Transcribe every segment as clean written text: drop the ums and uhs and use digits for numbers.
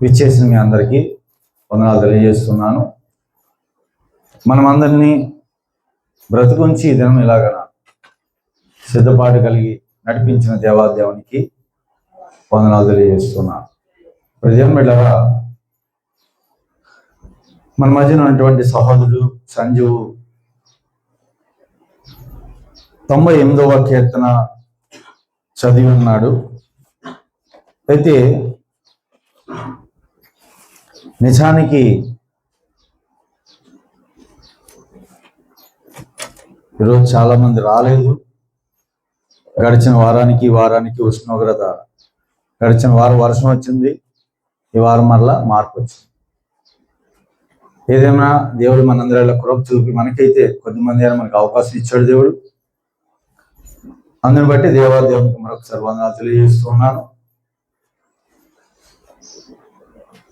విచ్చేసిన మీ అందరికీ వందనాలు తెలియజేస్తున్నాను. మనమందరినీ బ్రతుకుంచి ఈ దినం ఇలాగ సిద్ధపాటు కలిగి నడిపించిన దేవాదేవునికి వందనాలు తెలియజేస్తున్నాను. ప్రజం బిడ్డగా మన మధ్యన ఉన్నటువంటి సహోదరుడు సంజీవు 98వ కీర్తన చదివి ఉన్నాడు. అయితే నిజానికి ఈరోజు చాలా మంది రాలేదు. గడిచిన వారానికి ఉష్ణోగ్రత, గడిచిన వారం వర్షం వచ్చింది, ఈ వారం మరలా మార్పు వచ్చింది. ఏదైనా దేవుడు మనందరిలో కృప చూపి మనకైతే కొద్దిమంది అయినా మనకు అవకాశం ఇచ్చాడు దేవుడు. అందుని బట్టి దేవాదేవునికి మరొకసారి వందనాలు తెలియజేస్తున్నాను.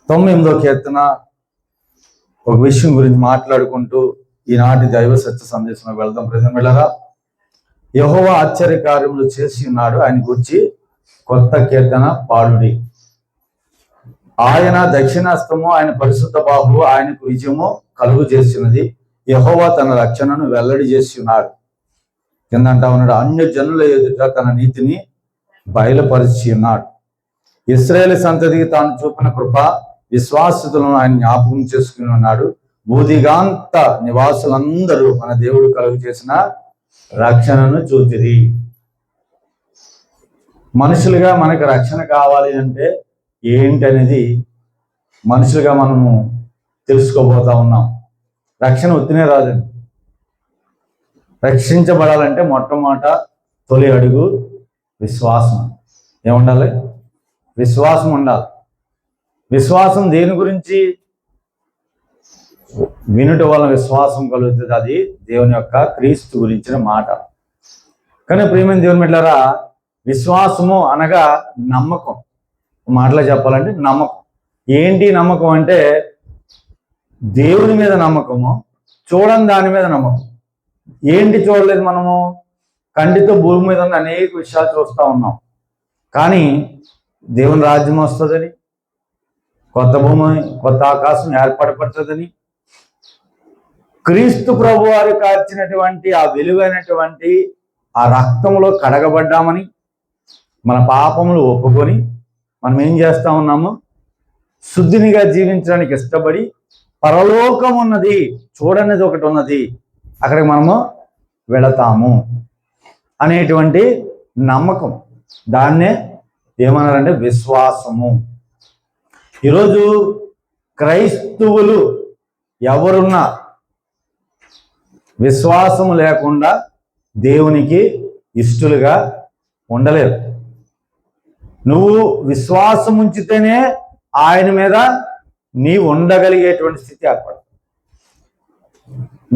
98వ కీర్తన ఒక విషయం గురించి మాట్లాడుకుంటూ ఈనాటి దైవ సత్య సందేశంలో వెళ్దాం. ప్రజలారా, యెహోవా ఆశ్చర్య కార్యములు చేసి ఉన్నాడు, ఆయన గురించి కొత్త కీర్తన పాడుడి. ఆయన దక్షిణాస్తము, ఆయన పరిశుద్ధ బాహువు ఆయనకు విజయము కలుగు చేసినది. యెహోవా తన రక్షణను వెల్లడి చేసి ఉన్నాడు. కిందంటా ఉన్నాడు, అన్య జనుల ఎదుట తన నీతిని బయలుపరిచి ఉన్నాడు. ఇశ్రాయేలు సంతతికి తాను చూపిన కృప విశ్వాసతులను ఆయన జ్ఞాపకం చేసుకుని ఉన్నాడు. భూదిగాంత నివాసులందరూ మన దేవుడు కలుగు చేసిన రక్షణను చూచిరి. మనుషులుగా మనకు రక్షణ కావాలి అంటే ఏంటనేది మనుషులుగా మనము తెలుసుకోబోతా ఉన్నాం. రక్షణ ఉత్తినే రాదండి. రక్షించబడాలంటే మొట్టమొదట తొలి అడుగు విశ్వాసం. ఏముండాలి? విశ్వాసం ఉండాలి. విశ్వాసం దేని గురించి? వినుట వలన విశ్వాసం కలుగుతుంది. అది దేవుని యొక్క క్రీస్తు గురించిన మాట. కానీ ప్రియమైన దేవుని బిడ్డలారా, విశ్వాసము అనగా నమ్మకం. మాటలో చెప్పాలంటే నమ్మకం. ఏంటి నమ్మకం అంటే దేవుని మీద నమ్మకము, చూడని దాని మీద నమ్మకం. ఏంటి చూడలేదు మనము? కంటితో భూమి మీద ఉన్న అనేక విషయాలు చూస్తూ ఉన్నాం. కానీ దేవుని రాజ్యం వస్తుందని, కొత్త భూమి కొత్త ఆకాశం ఏర్పడబడుతుందని, క్రీస్తు ప్రభు వారు కార్చినటువంటి ఆ విలువైనటువంటి ఆ రక్తంలో కడగబడ్డామని, మన పాపములు ఒప్పుకొని మనం ఏం చేస్తా ఉన్నాము? శుద్ధినిగా జీవించడానికి ఇష్టపడి పరలోకం ఉన్నది, చూడనిది ఒకటి ఉన్నది, అక్కడికి మనము వెళతాము అనేటువంటి నమ్మకం. దాన్నే ఏమన్నారంటే విశ్వాసము. ఈరోజు క్రైస్తవులు ఎవరున్నా విశ్వాసము లేకుండా దేవునికి ఇష్టలుగా ఉండలేరు. నువ్వు విశ్వాసం ఉంచితేనే ఆయన మీద నీవు ఉండగలిగేటువంటి స్థితి ఏర్పడుతుంది.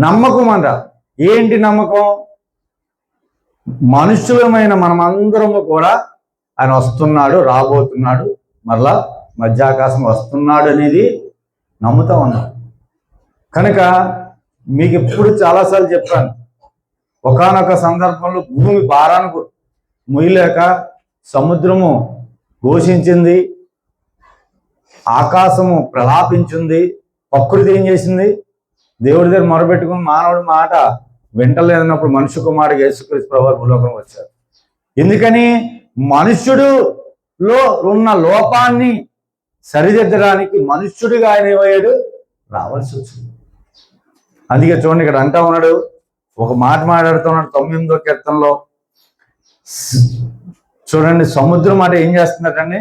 నమ్మకం అంట. ఏంటి నమ్మకం? మనుషులమైన మనమందరము కూడా ఆయన వస్తున్నాడు, రాబోతున్నాడు, మరలా మధ్యాకాశం వస్తున్నాడు అనేది నమ్ముతా ఉన్నాం. కనుక మీకు ఎప్పుడు చాలాసార్లు చెప్పాను, ఒకానొక సందర్భంలో భూమి భారానికి మొయ్యలేక సముద్రము ఘోషించింది, ఆకాశము ప్రలాపించింది, ప్రకృతి ఏం చేసింది? దేవుడి దగ్గర మొరబెట్టుకుని మానవుడి మాట వింటలేదన్నప్పుడు మనుష్య కుమారుడు యేసుక్రీస్తు ప్రభువు భూలోకం వచ్చారు. ఎందుకని? మనుష్యుడులో ఉన్న లోపాన్ని సరిదిద్దడానికి మనుష్యుడిగా ఆయన ఏమయ్యాడు? రావాల్సి వచ్చింది. అందుకే చూడండి, ఇక్కడ అంటా ఉన్నాడు, ఒక మాట మాట్లాడుతున్నాడు 98వ కీర్తనలో. చూడండి, సముద్రం మాట ఏం చేస్తున్నట్టండి?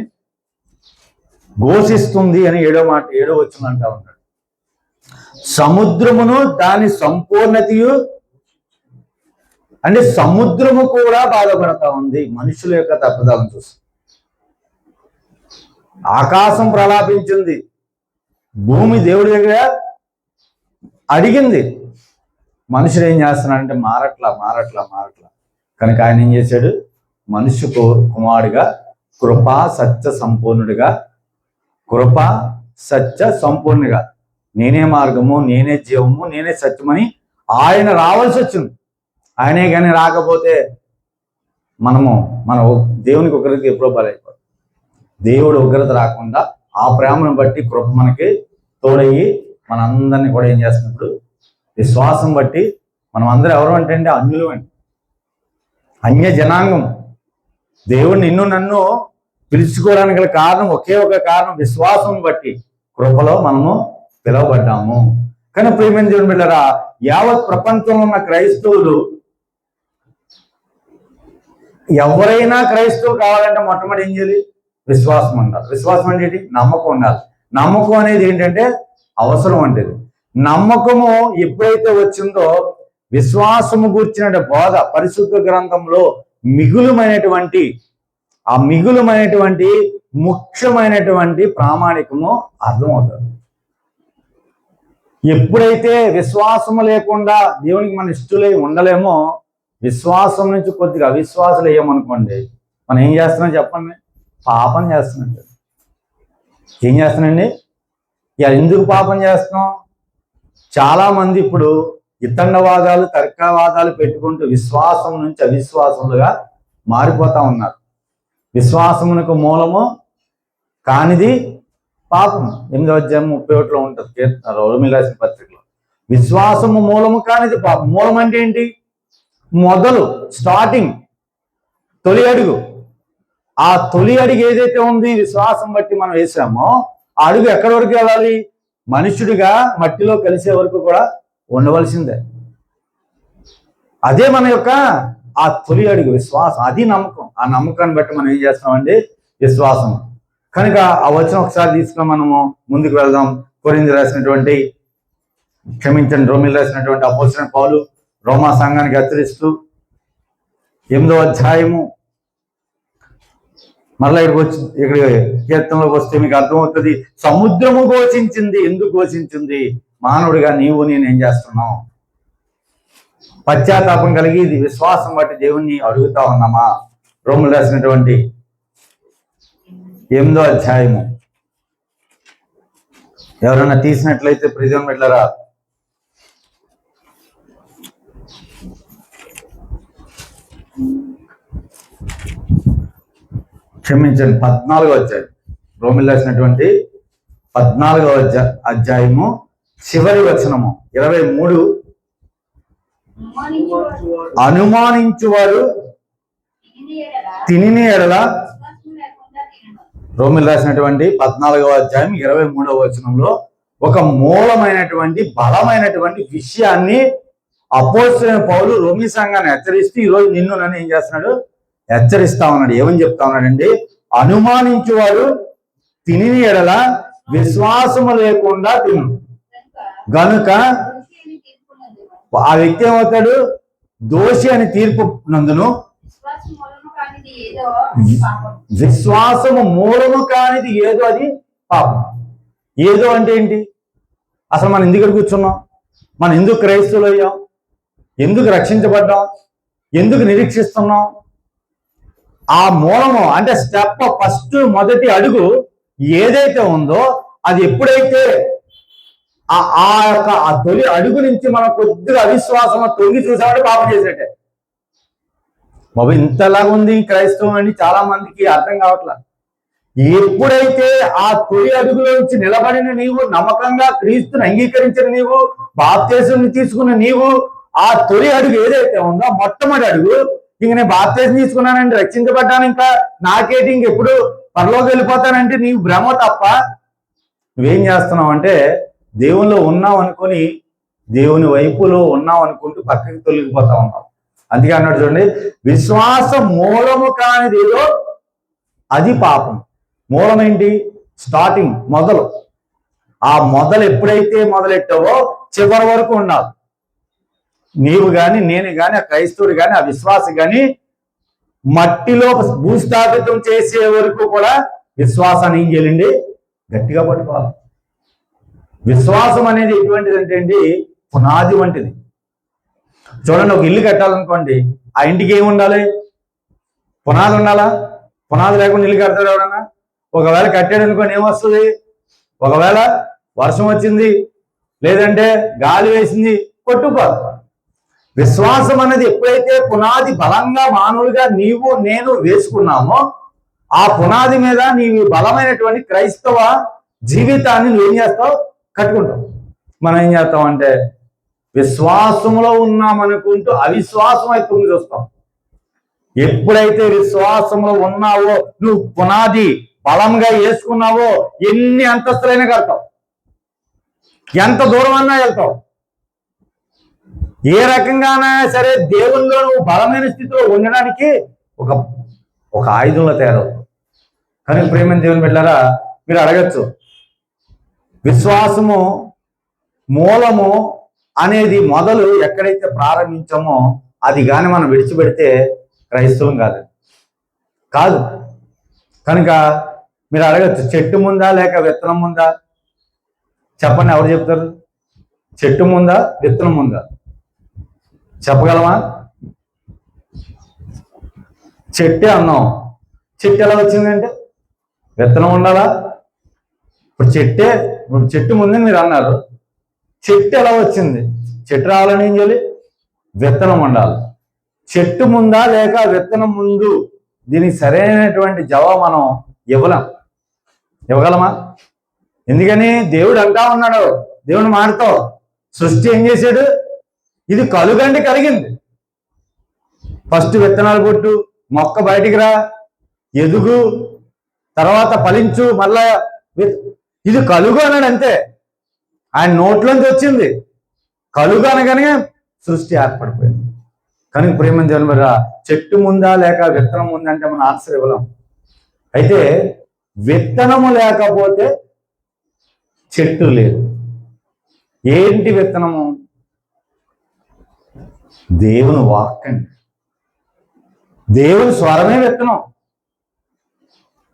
ఘోషిస్తుంది అని 7వ వచనం అంటా ఉన్నాడు. సముద్రమును దాని సంపూర్ణతయు, అంటే సముద్రము కూడా బాధపడతా ఉంది మనుషుల యొక్క తప్పుదలను చూసి. ఆకాశం ప్రలాపించింది, భూమి దేవుడి దగ్గర అడిగింది. మనుషులు ఏం చేస్తున్నాడంటే మారట్లా. కనుక ఆయన ఏం చేశాడు? మనుష్య కుమారుడిగా కృపా సత్య సంపూర్ణుడిగా నేనే మార్గము, నేనే జీవము, నేనే సత్యమని ఆయన రావాల్సి వచ్చింది. ఆయనే కానీ రాకపోతే మన దేవునికి ఉగ్రతకి ఎప్పుడో బలైపోతుంది. దేవుడు ఉగ్రత రాకుండా ఆ ప్రేమను బట్టి కృప మనకి తోడయ్యి మనందరినీ కూడా ఏం చేస్తున్నప్పుడు విశ్వాసం బట్టి మనం అందరూ ఎవరు అంటే అండి అన్యులు అండి, అన్య జనాంగం. దేవుడు నిన్ను నన్ను పిలుచుకోవడానికి గల కారణం ఒకే ఒక కారణం, విశ్వాసం బట్టి కృపలో మనము పిలువబడ్డాము. కానీ ప్రియమైన దేవుని బిడ్డలారా, యావత్ ప్రపంచంలో ఉన్న క్రైస్తవులు ఎవరైనా క్రైస్తవులు కావాలంటే మొట్టమొదటి ఏం చేయాలి? విశ్వాసం ఉండాలి. విశ్వాసం అంటే ఏంటి? నమ్మకం ఉండాలి. నమ్మకం అనేది ఏంటంటే అవసరం అంటే నమ్మకము ఎప్పుడైతే వచ్చిందో విశ్వాసము గూర్చిన బోధ పరిశుద్ధ గ్రంథంలో మిగులుమైనటువంటి ముఖ్యమైనటువంటి ప్రామాణికము అర్థమవుతుంది. ఎప్పుడైతే విశ్వాసము లేకుండా దేవునికి మన ఇష్టలై ఉండలేమో, విశ్వాసం నుంచి కొద్దిగా అవిశ్వాసాలు అయ్యామనుకోండి, మనం ఏం చేస్తున్నాం చెప్పండి? పాపం చేస్తున్నట్టు. ఏం చేస్తున్నాండి? ఇలా ఎందుకు పాపం చేస్తున్నాం? చాలా మంది ఇప్పుడు ఇతండవాదాలు తర్కవాదాలు పెట్టుకుంటూ విశ్వాసం నుంచి అవిశ్వాసములుగా మారిపోతా ఉన్నారు. విశ్వాసమునకు మూలము కానిది పాపం. 8వ అధ్యాయం 31లో ఉంటుంది కీర్తన, రోమిల రాసిన పత్రికలో. విశ్వాసము మూలము కానిది పాపం. మూలం అంటే ఏంటి? మొదలు, స్టార్టింగ్, తొలి అడుగు. ఆ తొలి అడుగు ఏదైతే ఉంది విశ్వాసం బట్టి మనం వేసామో, ఆ అడుగు ఎక్కడి వరకు వెళ్ళాలి? మనుషుడిగా మట్టిలో కలిసే వరకు కూడా ఉండవలసిందే. అదే మన యొక్క ఆ తొలి అడుగు విశ్వాసం, అది నమ్మకం. ఆ నమ్మకాన్ని బట్టి మనం ఏం చేస్తామండి? విశ్వాసం. కనుక ఆ వచనం ఒకసారి తీసుకుని మనము ముందుకు వెళ్దాం. కొరింథీ రాసినటువంటి రోమిల్ రాసినటువంటి అపోస్తలుడైన పౌలు రోమా సంఘానికి హెచ్చరిస్తూ 8వ అధ్యాయము మరలా ఇక్కడ కీర్తనలోకి వస్తే మీకు అర్థమవుతుంది. సముద్రము ఘోషించింది. ఎందుకు ఘోషించింది? మానవుడిగా నీవు నేను ఏం చేస్తున్నాం? పశ్చాత్తాపం కలిగి ఇది విశ్వాసం బట్టి దేవుణ్ణి అడుగుతా ఉన్నామా? రోమిల్ రాసినటువంటి 8వ అధ్యాయము ఎవరైనా తీసినట్లయితే ప్రియమైన బిడ్డలారా, క్షమించండి, 14వ అధ్యాయం. రోమిల్ రాసినటువంటి 14వ అధ్యాయము చివరి వచనము 23. అనుమానించువాడు తినిని ఎడల. రోమిల్ రాసినటువంటి 14వ అధ్యాయం 23వ వచనంలో ఒక మూలమైనటువంటి బలమైనటువంటి విషయాన్ని అపోస్తలుడైన పౌలు రోమీ సంఘాన్ని హెచ్చరిస్తూ ఈరోజు నిన్ను నన్ను ఏం చేస్తున్నాడు? హెచ్చరిస్తా ఉన్నాడు. ఏమని చెప్తా ఉన్నాడండి? అనుమానించువాడు తినిని ఎడల విశ్వాసము లేకుండా తిను గనుక ఆ వ్యక్తి ఏమవుతాడు? దోషి అని తీర్పు నందును. విశ్వాసము మూలము కానిది ఏదో అది పాపం. ఏదో అంటే ఏంటి? అసలు మనం ఎందుకు కూర్చున్నాం? మనం ఎందుకు క్రైస్తవులు అయ్యాం? ఎందుకు రక్షించబడ్డాం? ఎందుకు నిరీక్షిస్తున్నాం? ఆ మూలము అంటే స్టెప్, ఫస్ట్ మొదటి అడుగు ఏదైతే ఉందో అది ఎప్పుడైతే ఆ తొలి అడుగు నుంచి మనం కొద్దిగా అవిశ్వాసంలో తొంగి చూసామంటే పాపం చేసేటే. బాబు ఇంతలాగా ఉంది క్రైస్తవం అని చాలా మందికి అర్థం కావట్లా. ఎప్పుడైతే ఆ తొలి అడుగులో నుంచి నిలబడిన నీవు, నమ్మకంగా క్రీస్తుని అంగీకరించిన నీవు, బాప్తిసం తీసుకున్న నీవు, ఆ తొలి అడుగు ఏదైతే ఉందో మొట్టమొదటి అడుగు, ఇంక నేను బాప్తిసం తీసుకున్నానంటే రక్షించబడ్డాను, ఇంకా నాకేంటి ఇంకెప్పుడు పరలోకి వెళ్ళిపోతానంటే నీవు భ్రమ తప్ప. నువ్వేం చేస్తున్నావు అంటే దేవునిలో ఉన్నావు అనుకొని, దేవుని వైపులో ఉన్నావు అనుకుంటూ పక్కకి తొలగిపోతా ఉన్నావు. అందుకే అన్నాడు చూడండి, విశ్వాస మూలము కానిది ఏదో అది పాపం. మూలం ఏంటి? స్టార్టింగ్, మొదలు. ఆ మొదలు ఎప్పుడైతే మొదలెట్టావో చివరి వరకు ఉండాలి. నీవు కానీ, నేను కానీ, ఆ క్రైస్తవుడు కానీ, ఆ విశ్వాసి కానీ మట్టిలో భూస్థాపితం చేసే వరకు కూడా విశ్వాసాన్ని ఏం చేయాలండి? గట్టిగా పట్టుకోవాలి. విశ్వాసం అనేది ఎటువంటిది అంటే అండి, పునాది వంటిది. చూడండి, ఒక ఇల్లు కట్టాలనుకోండి, ఆ ఇంటికి ఏమి ఉండాలి? పునాది ఉండాలా? పునాది లేకుండా ఇల్లు కడతాడు ఎవడన్నా? ఒకవేళ కట్టాడు అనుకోండి, ఏమొస్తుంది? ఒకవేళ వర్షం వచ్చింది, లేదంటే గాలి వేసింది, కొట్టుకుపోదు. విశ్వాసం అనేది ఎప్పుడైతే పునాది బలంగా మానవులుగా నీవు నేను వేసుకున్నామో ఆ పునాది మీద నీవు బలమైనటువంటి క్రైస్తవ జీవితాన్ని నువ్వేం చేస్తావు? కట్టుకుంటావు. మనం ఏం చేస్తాం అంటే విశ్వాసంలో ఉన్నామనుకుంటూ అవిశ్వాసం అయితే తొంగి చూస్తాం. ఎప్పుడైతే విశ్వాసంలో ఉన్నావో, నువ్వు పునాది బలంగా వేసుకున్నావో, ఎన్ని అంతస్తులైనా కడతావు, ఎంత దూరం అన్నా వెళ్తావు. ఏ రకంగానైనా సరే దేవుల్లో నువ్వు బలమైన స్థితిలో ఉండడానికి ఒక ఆయుధంలో తయారవుతావు. కానీ ప్రేమ దేవుని బిడ్డలారా, మీరు అడగచ్చు, విశ్వాసము మూలము అనేది మొదలు ఎక్కడైతే ప్రారంభించామో అది కానీ మనం విడిచిపెడితే క్రైస్తవం కాదు. కనుక మీరు అడగచ్చు, చెట్టు ముందా లేక విత్తనం ముందా? చెప్పండి, ఎవరు చెప్తారు? చెట్టు ముందా విత్తనం ముందా? చెప్పగలమా? చెట్టే అన్నాం. చెట్టు ఎలా వచ్చిందంటే విత్తనం ఉండాలా? ఇప్పుడు చెట్టు ముందని మీరు అన్నారు. చెట్టు ఎలా వచ్చింది? చెట్టు రావాలని ఏం చేయాలి? విత్తనం ఉండాలి. చెట్టు ముందా లేక విత్తనం ముందు? దీనికి సరైనటువంటి జవాబు మనం ఇవ్వగలమా? ఎందుకని దేవుడు అంటా ఉన్నాడు, దేవుని మాటతో సృష్టి ఏం చేశాడు? ఇది కలుగండి కలిగింది. ఫస్ట్ విత్తనాలు కొట్టు, మొక్క బయటికి రా, ఎదుగు, తర్వాత ఫలించు, మళ్ళా ఇది కలుగు అన్నాడు అంతే. ఆయన నోట్లోంచి వచ్చింది. కలుగు అనగానే సృష్టి ఏర్పడిపోయింది. కానీ ప్రేమ దేవుని మీద చెట్టు ముందా లేక విత్తనం ముందా అంటే మనం ఆన్సర్ ఇవ్వలేం. అయితే విత్తనము లేకపోతే చెట్టు లేదు. ఏంటి విత్తనము? దేవుని వాక్యం, దేవుని స్వరమే విత్తనం.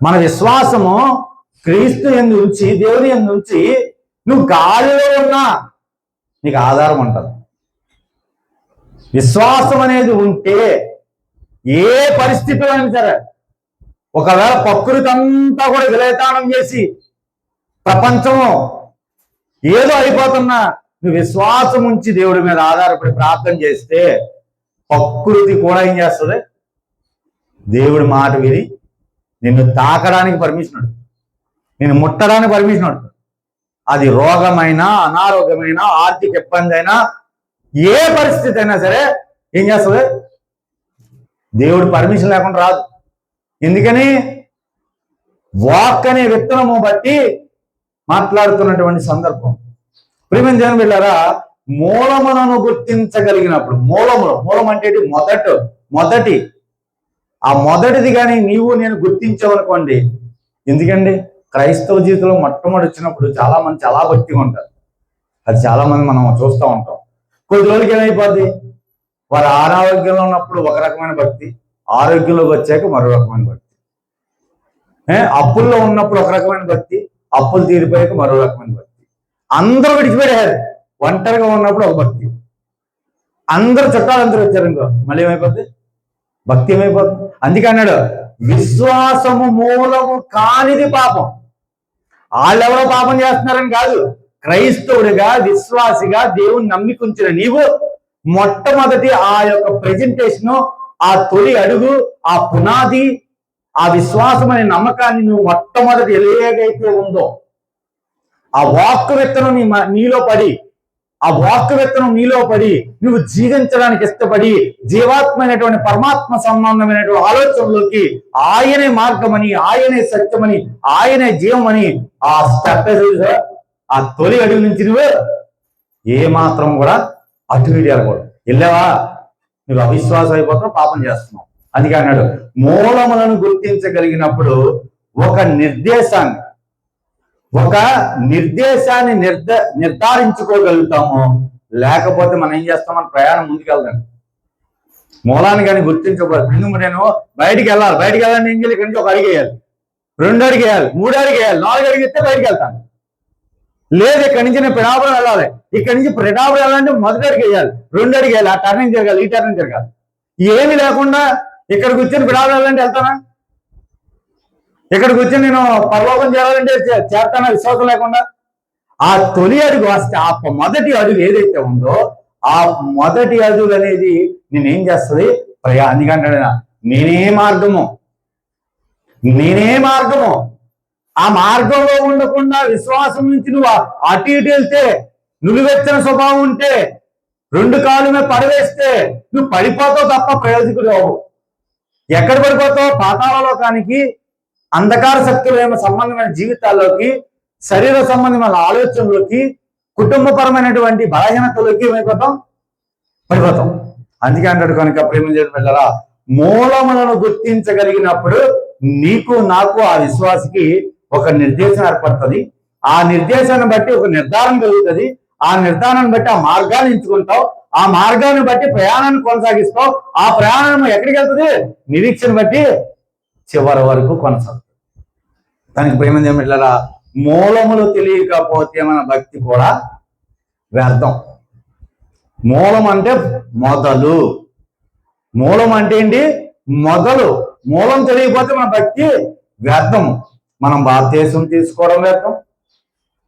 మన విశ్వాసము క్రీస్తు యందు ఉంచి, దేవుని యందు ఉంచి, నువ్వు గాలిలో ఉన్నా నీకు ఆధారం ఉంటుంది. విశ్వాసం అనేది ఉంటే ఏ పరిస్థితిలో అయినా సరే, ఒకవేళ ప్రకృతి అంతా కూడా విలయతానం చేసి ప్రపంచము ఏదో అయిపోతున్నా, నువ్వు విశ్వాసం ఉంచి దేవుడి మీద ఆధారపడి ప్రార్థన చేస్తే ప్రకృతి కూడా ఏం చేస్తుంది? దేవుడి మాట విని నిన్ను తాకడానికి పర్మిషన్, నిన్ను ముట్టడానికి పర్మిషన్. అది రోగమైనా, అనారోగ్యమైనా, ఆర్థిక ఇబ్బంది అయినా, ఏ పరిస్థితి అయినా సరే ఏం చేస్తుంది? దేవుడు పర్మిషన్ లేకుండా రాదు. ఎందుకని? వాక్ అనే విత్తనము బట్టి మాట్లాడుతున్నటువంటి సందర్భం. ప్రియమైన దేవుని బిడ్డలారా, మూలములను గుర్తించగలిగినప్పుడు, మూలం అంటే మొదటి ఆ మొదటిది కానీ నీవు నేను గుర్తించావనుకోండి. ఎందుకండి? క్రైస్తవ జీవితంలో మొట్టమొదటి వచ్చినప్పుడు చాలా మంది చాలా భక్తిగా ఉంటారు. అది చాలా మంది మనం చూస్తూ ఉంటాం. కొద్ది రోజులకి ఏమైపోద్ది? వారు అనారోగ్యంలో ఉన్నప్పుడు ఒక రకమైన భక్తి, ఆరోగ్యంలోకి వచ్చాక మరో రకమైన భక్తి. అప్పుల్లో ఉన్నప్పుడు ఒక రకమైన భక్తి, అప్పులు తీరిపోయాక మరో రకమైన భక్తి. అందరూ విడిచిపెట్టారు. ఒంటరిగా ఉన్నప్పుడు ఒక భక్తి, అందరూ చుట్టాలందరూ వచ్చారు ఇంకో మళ్ళీ ఏమైపోద్ది? భక్తి ఏమైపోతుంది? అందుకే అన్నాడు, విశ్వాసము మూలము కానిది పాపం. వాళ్ళెవరో పాపం చేస్తున్నారని కాదు, క్రైస్తవుడిగా విశ్వాసిగా దేవుని నమ్మికుంచిన నీవు మొట్టమొదటి ఆ యొక్క ప్రెజెంటేషన్, ఆ తొలి అడుగు, ఆ పునాది, ఆ విశ్వాసం అనే నమ్మకాన్ని నువ్వు మొట్టమొదటి ఎలాగైతే ఉందో ఆ వాక్కు విత్తనం నీలో పడి నువ్వు జీవించడానికి ఇష్టపడి జీవాత్మైనటువంటి పరమాత్మ సంబంధమైనటువంటి ఆలోచనలోకి ఆయనే మార్గమని, ఆయనే సత్యమని, ఆయనే జీవమని ఆ స్టెప్, ఆ తొలి అడుగు నుంచి నువ్వు ఏమాత్రం కూడా అటు ఇటు వెళ్ళకూడదు. వెళ్ళావా నువ్వు అవిశ్వాసం అయిపోతున్నావు, పాపం చేస్తున్నావు. అందుకే అన్నాడు, మూలములను గుర్తించగలిగినప్పుడు ఒక నిర్దేశాన్ని నిర్ధారించుకోగలుగుతాము. లేకపోతే మనం ఏం చేస్తాం? మన ప్రయాణం ముందుకెళ్దాం. మూలాన్ని కానీ గుర్తించకూడదు. నేను బయటికి వెళ్ళాలని ఏం చేయాలి? ఇక్కడి నుంచి ఒక అడుగు వేయాలి, 2 అడుగు వేయాలి, 3 అడుగు వేయాలి, 4 అడుగు ఇస్తే బయటికి వెళ్తాను. లేదు, ఇక్కడి నుంచి నేను పిఠాపురం వెళ్ళాలి, ఇక్కడి నుంచి పిఠాపురం వెళ్ళాలంటే 1 అడుగు వేయాలి, 2 అడుగు వేయాలి, ఆ టర్నింగ్ జరగాలి, ఈ టర్నింగ్ జరగాలి. ఏమి లేకుండా ఇక్కడ కూర్చొని పిఠాపురం వెళ్ళాలంటే వెళ్తానా? ఇక్కడ కూర్చొని నేను పరలోకం చేయాలంటే చేస్తానా? విశ్వాసం లేకుండా. ఆ తొలి అడుగు వస్తే, ఆ మొదటి అడుగు ఏదైతే ఉందో ఆ మొదటి అడుగు అనేది నేనేం చేస్తుంది? అందుకంటే నేనే మార్గము, నేనే మార్గము. ఆ మార్గంలో ఉండకుండా విశ్వాసం నుంచి నువ్వు అటు ఇటు వెళ్తే, నులివెచ్చని స్వభావం ఉంటే, రెండు కాళ్ళ మీద పడవేస్తే నువ్వు పడిపోతావు తప్ప ప్రయోజకుడు అవు. ఎక్కడ పడిపోతావు? పాతాళలోకానికి, అంధకార శక్తుల సంబంధమైన జీవితాల్లోకి, శరీర సంబంధమైన ఆలోచనలోకి, కుటుంబపరమైనటువంటి బలహీనతలోకి ఏమైపోతాం? పడిపోతాం. అందుకే అంటాడు కనుక ప్రేమించడం వెళ్ళరా, మూలములను గుర్తించగలిగినప్పుడు నీకు నాకు ఆ విశ్వాసికి ఒక నిర్దేశం ఏర్పడుతుంది. ఆ నిర్దేశాన్ని బట్టి ఒక నిర్ధారణ కలుగుతుంది. ఆ నిర్ధారాన్ని బట్టి ఆ మార్గాన్ని ఎంచుకుంటావు. ఆ మార్గాన్ని బట్టి ప్రయాణాన్ని కొనసాగిస్తావు. ఆ ప్రయాణం ఎక్కడికి వెళ్తుంది? నిరీక్షణ బట్టి చివరి వరకు కొనసాగుతుంది. దానికి ప్రేమ ఏమిట్లరా, మూలములు తెలియకపోతే మన భక్తి కూడా వ్యర్థం. మూలం అంటే మొదలు. మూలం అంటే ఏంటి? మొదలు. మూలం తెలియకపోతే మన భక్తి వ్యర్థం. మనం భారతదేశం తీసుకోవడం వ్యర్థం.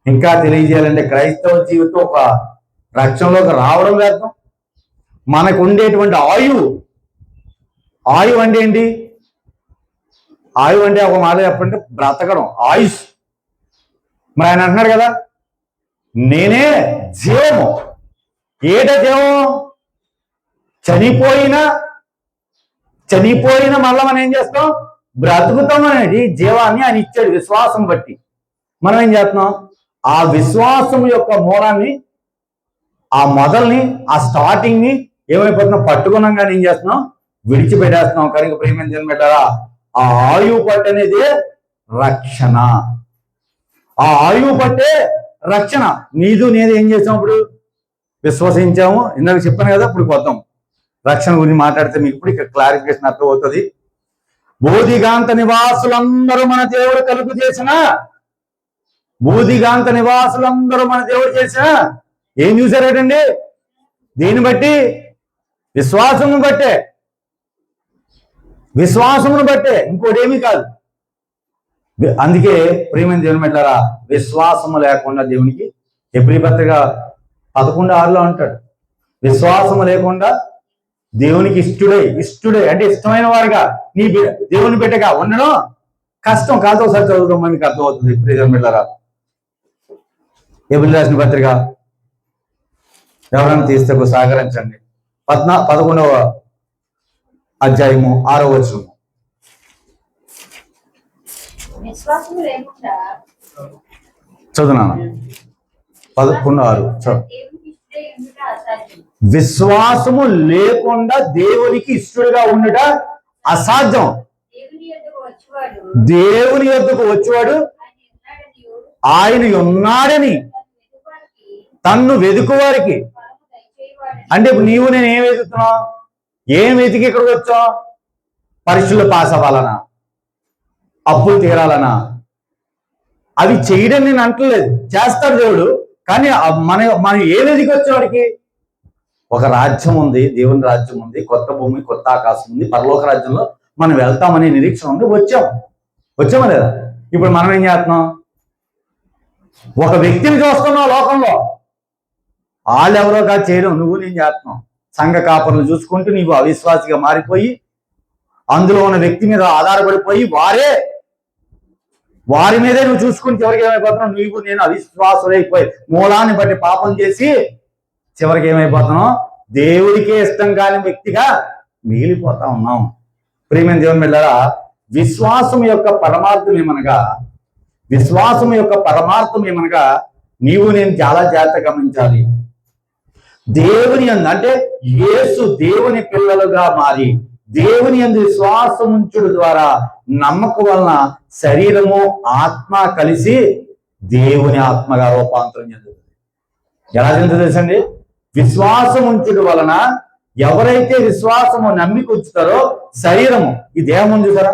ఇంకా తెలియజేయాలంటే క్రైస్తవ జీవితం ఒక రక్షణలోకి రావడం వ్యర్థం. మనకు ఉండేటువంటి ఆయువు అంటే ఏంటి? ఆయువు అంటే ఒక మాట చెప్పంటే బ్రతకడం, ఆయుష్. మరి ఆయన అంటున్నాడు కదా, నేనే జీవము. ఏట జీవం? చనిపోయినా మళ్ళా మనం ఏం చేస్తాం? బ్రతుకుతాం అనేది జీవాన్ని ఆయన ఇచ్చాడు విశ్వాసం బట్టి. మనం ఏం చేస్తున్నాం? ఆ విశ్వాసం యొక్క మూలాన్ని, ఆ మొదల్ని, ఆ స్టార్టింగ్ ని ఏమైపోతున్నాం? పట్టుకున్నాం కానీ ఏం చేస్తున్నాం? విడిచిపెట్టేస్తున్నాం. కనుక ప్రేమ పెట్టారా, ఆ ఆయువు పట్టు అనేది రక్షణ. ఆ ఆయువు పట్టే రక్షణ. నీదు నేను ఏం చేసాం? ఇప్పుడు విశ్వసించాము. ఇందాక చెప్పాను కదా, ఇప్పుడు కొద్దాం రక్షణ గురించి మాట్లాడితే మీకు ఇప్పుడు ఇక్కడ క్లారిఫికేషన్ అర్థమవుతుంది. బోధిగాంత నివాసులందరూ మన దేవుడు కలుగు చేసిన, బోధిగాంత నివాసులందరూ మన దేవుడు చేసిన ఏం చూసారేటండి? దీన్ని బట్టి విశ్వాసమును బట్టే, ఇంకోటి ఏమీ కాదు. అందుకే ప్రియమైన దేవుని బిడ్డలారా, విశ్వాసము లేకుండా దేవునికి, ఎబ్రీ పత్రిక 11:6 అంటాడు, విశ్వాసము లేకుండా దేవునికి ఇష్టడే అంటే ఇష్టమైన వారుగా నీ దేవుని బిడ్డగా ఉండడం కష్టం. కాదు, ఒకసారి చదువుతాం, మనకి అర్థమవుతుంది. ప్రియమైన బిడ్డలారా, ఎబ్రీ రాసిన పత్రిక ఎవరైనా తీస్తే సహకరించండి. 11వ అధ్యాయము 6వ వచనం. చదువునా? 11:6. విశ్వాసము లేకుండా దేవునికి ఇష్టడుగా ఉండట అసాధ్యం. దేవుని యొద్దకు వచ్చేవాడు ఆయన ఉన్నాడని తన్ను వెతుకువారికి. అంటే ఇప్పుడు నీవు నేను ఏం వెతుకుతున్నావు? ఏం వెతికి ఇక్కడికి వచ్చావు? పరీక్షలు పాస్ అవ్వాలనా? అప్పులు తీరాలనా? అవి చేయడం నేను అంటలేదు, చేస్తాడు దేవుడు. కానీ మనం ఏ వెతికి వచ్చేవాడికి? ఒక రాజ్యం ఉంది, దేవుని రాజ్యం ఉంది, కొత్త భూమి, కొత్త ఆకాశం ఉంది, పరలోక రాజ్యంలో మనం వెళ్తామనే నిరీక్షణ ఉంది. వచ్చామా లేదా? ఇప్పుడు మనం ఏం చేస్తున్నాం? ఒక వ్యక్తిని చూస్తున్నావు లోకంలో, వాళ్ళు ఎవరో కాదు చేయడం, నువ్వు నేను చేస్తున్నావు. సంఘ కాపర్లు చూసుకుంటూ నీవు అవిశ్వాసిగా మారిపోయి, అందులో ఉన్న వ్యక్తి మీద ఆధారపడిపోయి వారి మీదే నువ్వు చూసుకుని చివరికి ఏమైపోతున్నావు? నువ్వు నేను అవిశ్వాసులైపోయి మూలాన్ని బట్టి పాపం చేసి చివరికి ఏమైపోతున్నావు? దేవుడికే ఇష్టం కాని వ్యక్తిగా మిగిలిపోతా ఉన్నాం. ప్రియమైన దేవుని బిడ్డలారా, విశ్వాసం యొక్క పరమార్థం ఏమనగా నీవు నేను చాలా జాగ్రత్తగా గమనించాలి. దేవుని యందు అంటే యేసు దేవుని పిల్లలుగా మారి దేవుని యందు విశ్వాసం ఉంచుడు ద్వారా నమ్మకం వలన శరీరము ఆత్మ కలిసి దేవుని ఆత్మగా రూపాంతరం చెందుతుంది. ఎలా చెందుతుంది తెలుసండి? విశ్వాసం ఉంచుడు వలన ఎవరైతే విశ్వాసము నమ్మిక ఉంచుతారో శరీరము, ఈ దేహం ఉంది చూసారా,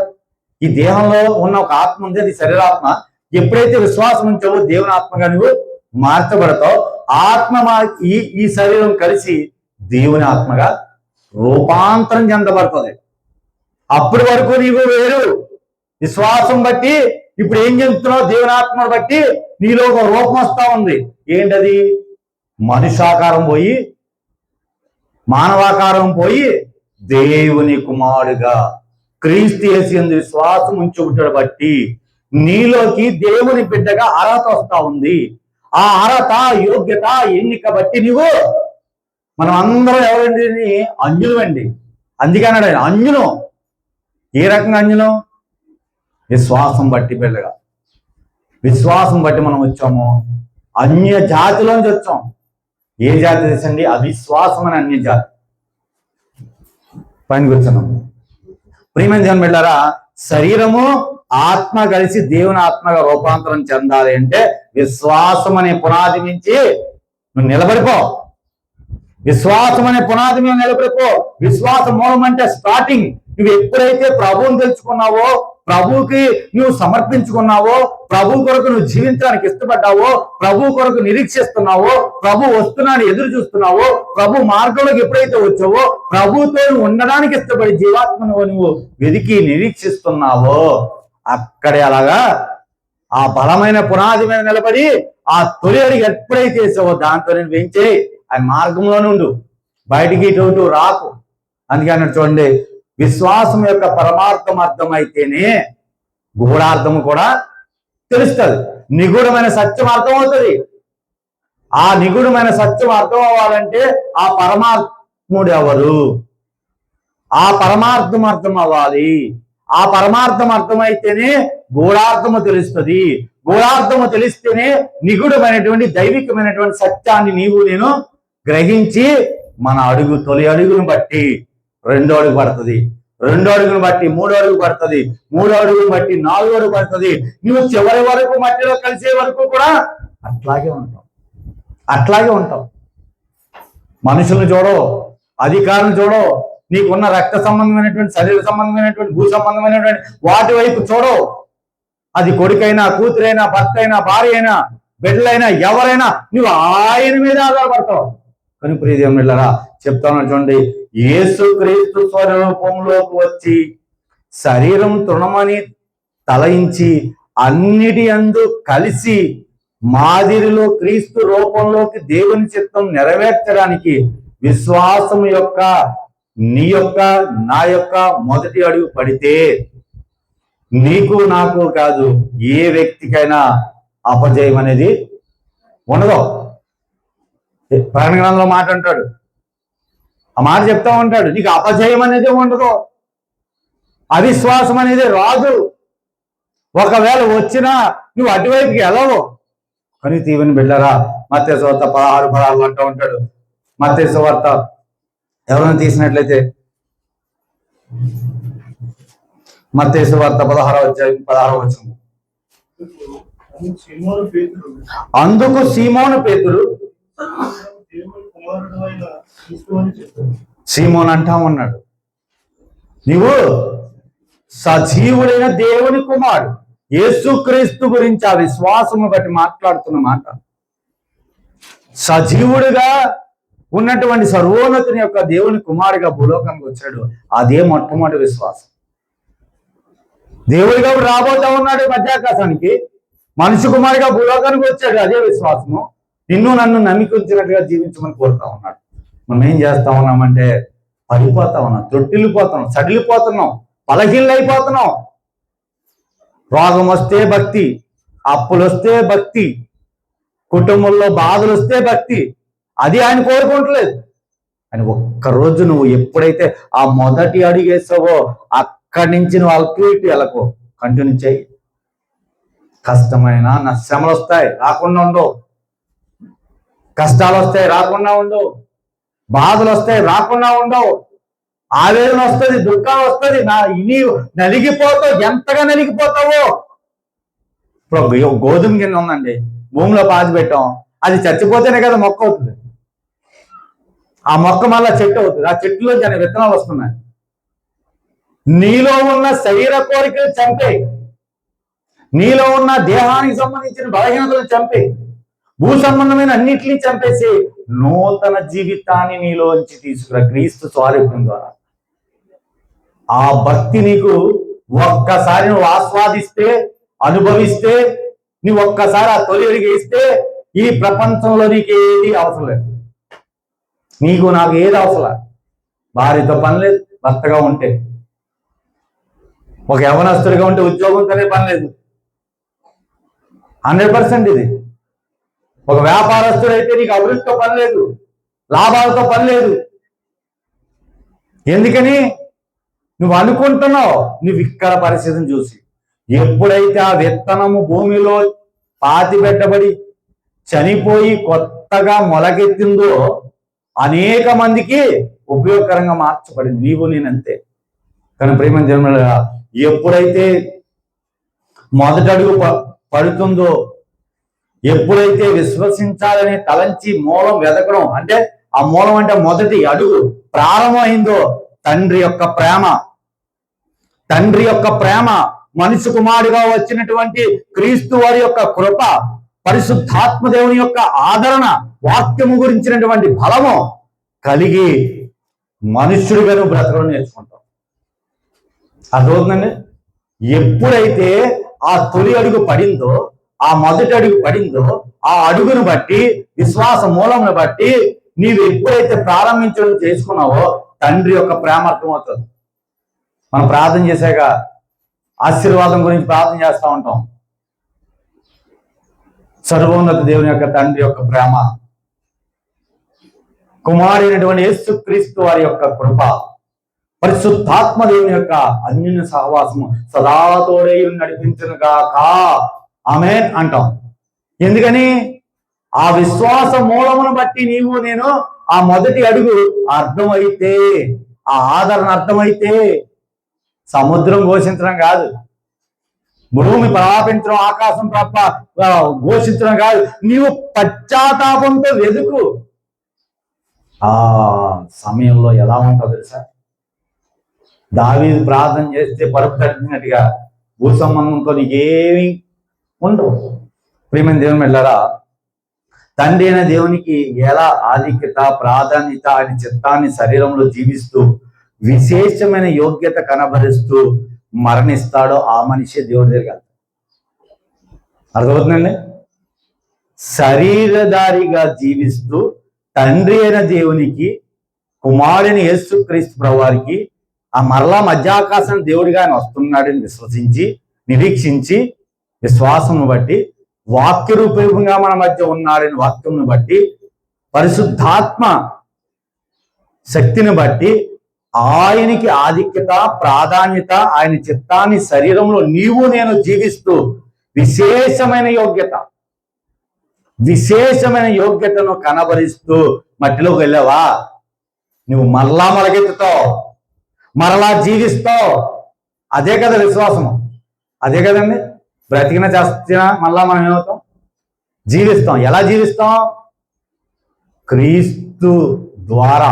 ఈ దేహంలో ఉన్న ఒక ఆత్మ ఉంది, అది శరీరాత్మ. ఎప్పుడైతే విశ్వాసం ఉంచావో దేవుని ఆత్మగా నువ్వు మార్చబడతావు. ఆత్మ ఈ శరీరం కలిసి దేవుని ఆత్మగా రూపాంతరం చెందబడుతుంది. అప్పటి వరకు నీవు వేరు. విశ్వాసం బట్టి ఇప్పుడు ఏం చెందుతున్నావు? దేవుని ఆత్మను బట్టి నీలో ఒక రూపం వస్తా ఉంది. ఏంటది? మనుషాకారం పోయి మానవాకారం పోయి దేవుని కుమారుడుగా క్రీస్తు యేసు యందు విశ్వాసం ఉంచుట బట్టి నీలోకి దేవుని బిడ్డగా అర్హత వస్తా ఉంది. ఆ అర్హత, యోగ్యత, ఎన్నిక బట్టి నువ్వు, మనం అందరం ఎవరండి? అంజులు అండి. అందుకే అన్నాడు ఆయన అంజును. ఏ రకంగా అంజును? విశ్వాసం బట్టి బిడ్డగా. విశ్వాసం బట్టి మనం వచ్చాము. అన్య జాతిలోంచి వచ్చాం. ఏ జాతి తెలుసండి? అవిశ్వాసం అని అన్య జాతి. పైన కూర్చున్నాం. ప్రియమైన దేవుని బిడ్డలారా, శరీరము ఆత్మ కలిసి దేవుని ఆత్మగా రూపాంతరం చెందాలి అంటే విశ్వాసం అనే పునాది నుంచి నువ్వు నిలబడిపో. విశ్వాసం అనే పునాది మీద నిలబడిపో. విశ్వాస మూలం అంటే స్టార్టింగ్. నువ్వు ఎప్పుడైతే ప్రభువుని తెలుసుకున్నావో, ప్రభువుకి నువ్వు సమర్పించుకున్నావో, ప్రభు కొరకు నువ్వు జీవించడానికి ఇష్టపడ్డావో, ప్రభు కొరకు నిరీక్షిస్తున్నావో, ప్రభు వస్తున్నాను ఎదురు చూస్తున్నావో, ప్రభు మార్గంలోకి ఎప్పుడైతే వచ్చావో, ప్రభుతో ఉండడానికి ఇష్టపడి జీవాత్మను నువ్వు వెతికి నిరీక్షిస్తున్నావో, అక్కడే అలాగా ఆ బలమైన పునాది మీద నిలబడి ఆ తొలి అడిగి ఎప్పుడైతే చేసావో దాంతో నేను వెంచే ఆ మార్గంలో నుండు, బయటికి ఇటు రాకు. అందుకే అన్నట్టు చూడండి, విశ్వాసం యొక్క పరమార్థం అర్థమైతేనే గూఢార్థము కూడా తెలుస్తుంది. నిగూఢమైన సత్యం అర్థం అవుతుంది. ఆ నిగూఢమైన సత్యం అర్థం అవ్వాలంటే ఆ పరమాత్ముడు ఎవరు, ఆ పరమార్థం అర్థం అవ్వాలి. ఆ పరమార్థం అర్థమైతేనే గూఢార్థము తెలుస్తుంది. గూఢార్థము తెలిస్తేనే నిగూఢమైనటువంటి దైవికమైనటువంటి సత్యాన్ని నీవు నేను గ్రహించి మన అడుగు, తొలి అడుగును బట్టి రెండో అడుగు పడుతుంది, రెండో అడుగును బట్టి మూడో అడుగు పడుతుంది, మూడో అడుగును బట్టి నాలుగో అడుగు పడుతుంది. నువ్వు చివరి వరకు మట్టిలో కలిసే వరకు కూడా అట్లాగే ఉంటావు, అట్లాగే ఉంటావు. మనుషులను చూడవు, అధికారులను చూడవు, నీకున్న రక్త సంబంధమైనటువంటి, శరీర సంబంధమైనటువంటి, భూ సంబంధమైనటువంటి వాటి వైపు చూడవు. అది కొడుకైనా, కూతురైనా, భర్త అయినా, భార్య అయినా, బిడ్డలైనా, ఎవరైనా నువ్వు ఆయన మీద ఆధారపడతావు. కానీ ప్రియదేవుని బిడ్డలారా చెప్తాను చూడండి, యేసుక్రీస్తు స్వరూపంలోకి వచ్చి శరీరం తృణమని తలయించి అన్నిటి యందు కలిసి మాదిరిలో క్రీస్తు రూపంలోకి దేవుని చిత్తం నెరవేర్చడానికి విశ్వాసం యొక్క, నీ యొక్క, నా యొక్క మొదటి అడుగు పడితే నీకు నాకు కాదు ఏ వ్యక్తికైనా అపజయం అనేది ఉండదు. ప్రకటన గ్రంథంలో మాట అంటాడు, ఆ మాట చెప్తా ఉంటాడు, నీకు అపజయం అనేది ఉండదు, అవిశ్వాసం అనేది రాదు. ఒకవేళ వచ్చినా నువ్వు అటువైపుకి వెళ్ళవు. కానీ తీవని బిడ్డరా, మత్తయి సువార్త 16:16 అంటూ ఉంటాడు. మత్తయి సువార్త ఎవరైనా తీసినట్లయితే మత్తయి సువార్త 16:16. అందుకు సీమోను పేతురు, సీమోన్ అంటా ఉన్నాడు, నీవు సజీవుడైన దేవుని కుమారుడు. యేసుక్రీస్తు గురించి ఆ విశ్వాసము బట్టి మాట్లాడుతున్న మాట. సజీవుడుగా ఉన్నటువంటి సర్వోన్నతుని యొక్క దేవుని కుమారుడిగా భూలోకానికి వచ్చాడు. అదే మొట్టమొదటి విశ్వాసం. దేవుడిగా రాబోతా ఉన్నాడు మధ్యాకాశానికి, మనిషి కుమారుడిగా భూలోకానికి వచ్చాడు. అదే విశ్వాసము. నిన్ను నన్ను నమ్మికొచ్చినట్టుగా జీవించమని కోరుతా ఉన్నాడు. మనం ఏం చేస్తా ఉన్నామంటే పడిపోతా ఉన్నాం, తొట్టిల్లిపోతున్నాం, సడిలిపోతున్నాం, బలహీనైపోతున్నాం. రోగం వస్తే భక్తి, అప్పులు వస్తే భక్తి, కుటుంబంలో బాధలు వస్తే భక్తి. అది ఆయన కోరుకోవట్లేదు. అని ఒక్కరోజు నువ్వు ఎప్పుడైతే ఆ మొదటి అడుగు వేసావో అక్కడి నుంచి నువ్వు అటు ఇటు వెళ్ళకు, కంటిన్యూ చేయి. కష్టమైన శ్రమలు వస్తాయి, రాకుండా ఉండవు. కష్టాలు వస్తాయి, రాకుండా ఉండవు. బాధలు వస్తాయి, రాకుండా ఉండవు. ఆవేదన వస్తుంది, దుఃఖం వస్తుంది, నీవు నలిగిపోతావు. ఎంతగా నలిగిపోతావో. ఇప్పుడు గోధుమ కింద ఉందండి, భూమిలో పాతి పెట్టాం, అది చచ్చిపోతేనే కదా మొక్క అవుతుంది. ఆ మొక్క మళ్ళా చెట్టు అవుతుంది. ఆ చెట్టులో దాని విత్తనాలు వస్తున్నాయి. నీలో ఉన్న శరీర కోరికలు చంపే, నీలో ఉన్న దేహానికి సంబంధించిన బలహీనతలు చంపే, భూ సంబంధమైన అన్నిటినీ చంపేసి నూతన జీవితాన్ని నీలోంచి తీసుకురా క్రీస్తు స్వరూపం ద్వారా. ఆ భక్తి నీకు ఒక్కసారి నువ్వు ఆస్వాదిస్తే, అనుభవిస్తే, నువ్వు ఒక్కసారి ఆ తొలి అడుగు వేస్తే ఈ ప్రపంచంలో నీకు ఏది అవసరం లేదు. నీకు నాకు ఏది అవసరం. భార్యతో పని లేదు, భర్తగా ఉంటే. ఒక యవనస్తుడిగా ఉంటే ఉద్యోగంతోనే పని లేదు, 100% ఇది. ఒక వ్యాపారస్తుడైతే నీకు అభివృద్ధితో పని లేదు, లాభాలతో పని లేదు. ఎందుకని? నువ్వు అనుకుంటున్నావు. నువ్వు ఇక్కడ పరిస్థితిని చూసి ఎప్పుడైతే ఆ విత్తనము భూమిలో పాతిపెట్టబడి చనిపోయి కొత్తగా మొలకెత్తిందో అనేక మందికి ఉపయోగకరంగా మార్చబడింది. నీవు నేనంతే. కానీ ప్రేమ జన్మల ఎప్పుడైతే మొదటి అడుగు పడుతుందో, ఎప్పుడైతే విశ్వసించాలని తలంచి మూలం వెతకడం, అంటే ఆ మూలం అంటే మొదటి అడుగు ప్రారంభమైందో, తండ్రి యొక్క ప్రేమ మనిషి కుమారుడిగా వచ్చినటువంటి క్రీస్తు వారి యొక్క కృప, పరిశుద్ధాత్మ దేవుని యొక్క ఆదరణ, వాక్యము గురించినటువంటి బలము కలిగి మనుష్యుడిగాను బ్రతకడం నేర్చుకుంటాం. అర్థమవుతుందండి? ఎప్పుడైతే ఆ తొలి అడుగు పడిందో, ఆ మొదటి అడుగు పడిందో, ఆ అడుగును బట్టి, విశ్వాస మూలంను బట్టి నీవు ఎప్పుడైతే ప్రారంభించడం చేసుకున్నావో తండ్రి యొక్క ప్రేమ అర్థమవుతుంది. మనం ప్రార్థన చేశాక ఆశీర్వాదం గురించి ప్రార్థన చేస్తూ ఉంటాం. సర్వోన్నత దేవుని యొక్క తండ్రి యొక్క ప్రేమ, కుమారుడైనటువంటి యేసుక్రీస్తు వారి యొక్క కృప, పరిశుద్ధాత్మ దేవుని యొక్క అన్యోన్య సహవాసము సదా తోడై నడిపించును గాక. ఆమేన్ అంటాం. ఎందుకని? ఆ విశ్వాస మూలమును బట్టి నీవు నేను ఆ మొదటి అడుగు అర్థమైతే, ఆ ఆదరణ అర్థమైతే, సముద్రం ఘోషించడం కాదు, భూమి ప్రలాపించడం, ఆకాశం ఘోషించడం కాదు, నీవు పశ్చాత్తాపంతో వెతుకు. ఆ సమయంలో ఎలా ఉంటుందో తెలుసా? దావీదు ప్రార్థన చేస్తే పరుపు తట్టినట్టుగా భూ సంబంధంతో నీకేమీ ఉండవు. ప్రియమైన దేవుని బిడ్డలారా, తండ్రి అయిన దేవునికి ఎలా ఆధిక్యత, ప్రాధాన్యత, ఆయన చిత్తాన్ని శరీరంలో జీవిస్తూ విశేషమైన యోగ్యత కనబరుస్తూ మరణిస్తాడో ఆ మనిషి దేవుడి దగ్గర. అర్థమవుతుందండి? శరీరధారిగా జీవిస్తూ తండ్రి అయిన దేవునికి, కుమారుని యేసుక్రీస్తు ప్రభువారికి ఆ మరలా మధ్యాకాశం దేవుడిగా ఆయన వస్తున్నాడని విశ్వసించి, నిరీక్షించి, విశ్వాసమును బట్టి, వాక్య రూపంగా మన మధ్య ఉన్నాడని వాక్యమును బట్టి, పరిశుద్ధాత్మ శక్తిని బట్టి ఆయనకి ఆధిక్యత, ప్రాధాన్యత, ఆయన చిత్తాన్ని శరీరంలో నీవు నేను జీవిస్తూ విశేషమైన యోగ్యతను కనబరిస్తూ మట్టిలోకి వెళ్ళావా, నువ్వు మరలా మొలకెత్తుతావు, మరలా జీవిస్తావు. అదే కదా విశ్వాసము, అదే కదండి. బ్రతికిన చేస్తున్నా మళ్ళా మనం ఏమవుతాం? జీవిస్తాం. ఎలా జీవిస్తాం? క్రీస్తు ద్వారా,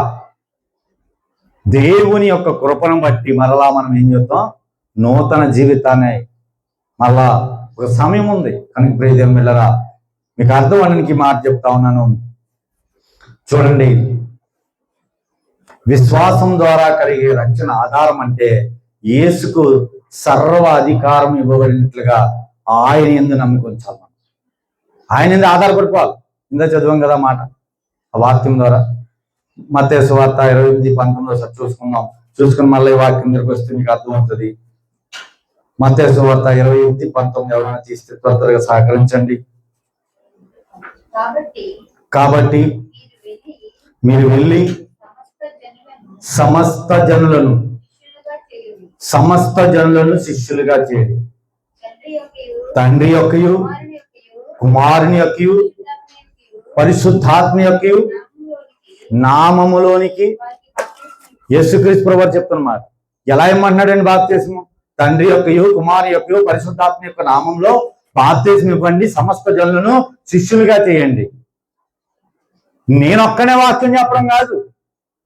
దేవుని యొక్క కృపను బట్టి మరలా మనం ఏం చేస్తాం? నూతన జీవితాన్ని. మళ్ళా ఒక సమయం ఉంది. కనుక ప్రియదేవం వెళ్ళరా, మీకు అర్థం అవ్వడానికి మాట చెప్తా ఉన్నాను. చూడండి, విశ్వాసం ద్వారా కలిగే రక్షణ ఆధారం అంటే యేసుకు సర్వ అధికారం ఇవ్వబడినట్లుగా ఆయన యందు నమ్మిక ఉంచాలి. ఆయన యందు ఆధారపడిపోవాలి. ఇందా చదివాం కదా మాట, ఆ వాక్యం ద్వారా. మత్తయి సువార్త 28:19 చూసుకుని మళ్ళీ వాక్యం దగ్గరికి వస్తే మీకు అర్థమవుతుంది. మత్తయి సువార్త 28:19 ఎవరైనా తీస్తే త్వరగా సహకరించండి. కాబట్టి మీరు వెళ్ళి సమస్త జనులను శిష్యులుగా చేయండి. తండ్రి యొక్కయు, కుమారుని యొక్కయు, పరిశుద్ధాత్మ యొక్కయు నామములోనికి. యేసుక్రీస్తు ప్రభువు చెప్తున్నమాట. ఎలా ఇమ్మంటున్నాడండి బాప్తిస్మం? తండ్రి యొక్కయు, కుమారుని యొక్కయు, పరిశుద్ధాత్మ యొక్క నామంలో బాప్తిస్మం ఇవ్వండి, సమస్త జనులను శిష్యులుగా చేయండి. నేనొక్కనే వాక్యం చెప్పడం కాదు,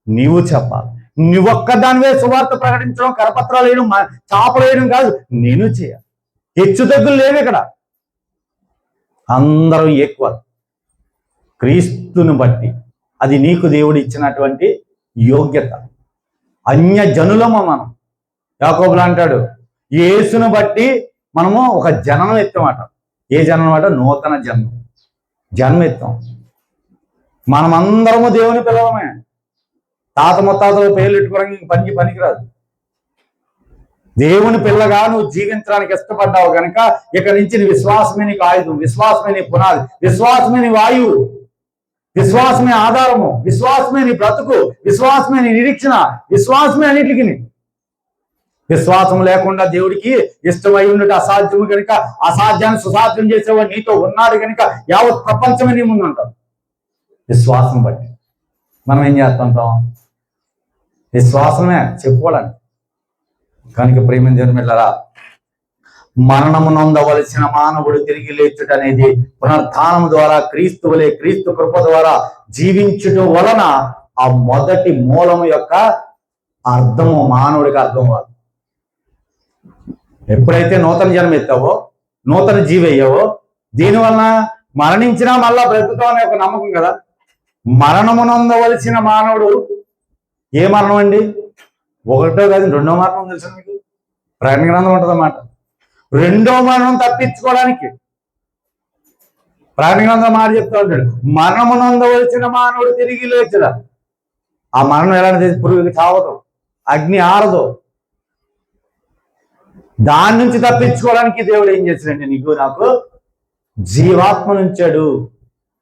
నీవు చెప్పాలి. నువ్వొక్క దానివే సువార్త ప్రకటించడం, కరపత్రాలు వేయడం, చాపలు వేయడం కాదు, నేను చేయాలి. హెచ్చు తగ్గులు లేవు ఇక్కడ. అందరం ఈక్వల్ క్రీస్తుని బట్టి. అది నీకు దేవుడు ఇచ్చినటువంటి యోగ్యత. అన్య జనులము మనం. యాకోబులు అంటాడు, యేసును బట్టి మనము ఒక జననం ఎత్తామట. ఏ జననం అట? నూతన జన్మ ఎత్తాం. మనమందరము దేవుని పిల్లవమే. తాత ముత్తాతలు పేర్లు పెట్టుకోవడానికి పనికిరాదు. దేవుని పిల్లగా నువ్వు జీవించడానికి ఇష్టపడ్డావు కనుక ఇక నుంచి నీ విశ్వాసమే నీకు ఆయుధం, విశ్వాసమే నీ పునాది, విశ్వాసమే నీ వాయువు, విశ్వాసమే ఆధారము, విశ్వాసమే నీ బ్రతుకు, విశ్వాసమే నీ నిరీక్షణ, విశ్వాసమే అన్నిటికి. విశ్వాసం లేకుండా దేవుడికి ఇష్టమై ఉన్నట్టు అసాధ్యము కనుక అసాధ్యాన్ని సుసాధ్యం చేసేవాడు నీతో ఉన్నాడు కనుక యావత్ ప్రపంచమే నీ ముందు ఉంటాం. విశ్వాసం బట్టి మనం ఏం చేస్తుంటాం? విశ్వాసమే చెప్పుకోవడానికి. కనుక ప్రియమైన దేవుని బిడ్డలారా, మరణము నొందవలసిన మానవుడు తిరిగి లేచుట అనేది పునరుత్థానం ద్వారా క్రీస్తు వలె క్రీస్తు కృప ద్వారా జీవించుట వలన ఆ మొదటి మూలము యొక్క అర్థము మానవుడికి అర్థం కాదు. ఎప్పుడైతే నూతన జన్మ ఎత్తావో, నూతన జీవి అయ్యావో, దీనివలన మరణించినా మళ్ళా బ్రతుకుతాం అనే ఒక నమ్మకం కదా. మరణము నొందవలసిన మానవుడు ఏ మరణం అండి? ఒకటో కాదు, రెండో మరణం తెలుసు మీకు? ప్రకటన గ్రంథం ఉంటుందన్నమాట. రెండో మరణం తప్పించుకోవడానికి ప్రకటన గ్రంథం మాట చెప్తా ఉంటాడు, మరణము నొందవలసిన మానవుడు తిరిగి లేచురా. ఆ మరణం ఎలాంటి? పురుగుకి చావదు, అగ్ని ఆరదు. దాని నుంచి తప్పించుకోవడానికి దేవుడు ఏం చేశాడంటే నీకు నాకు జీవాత్మనుంచాడు.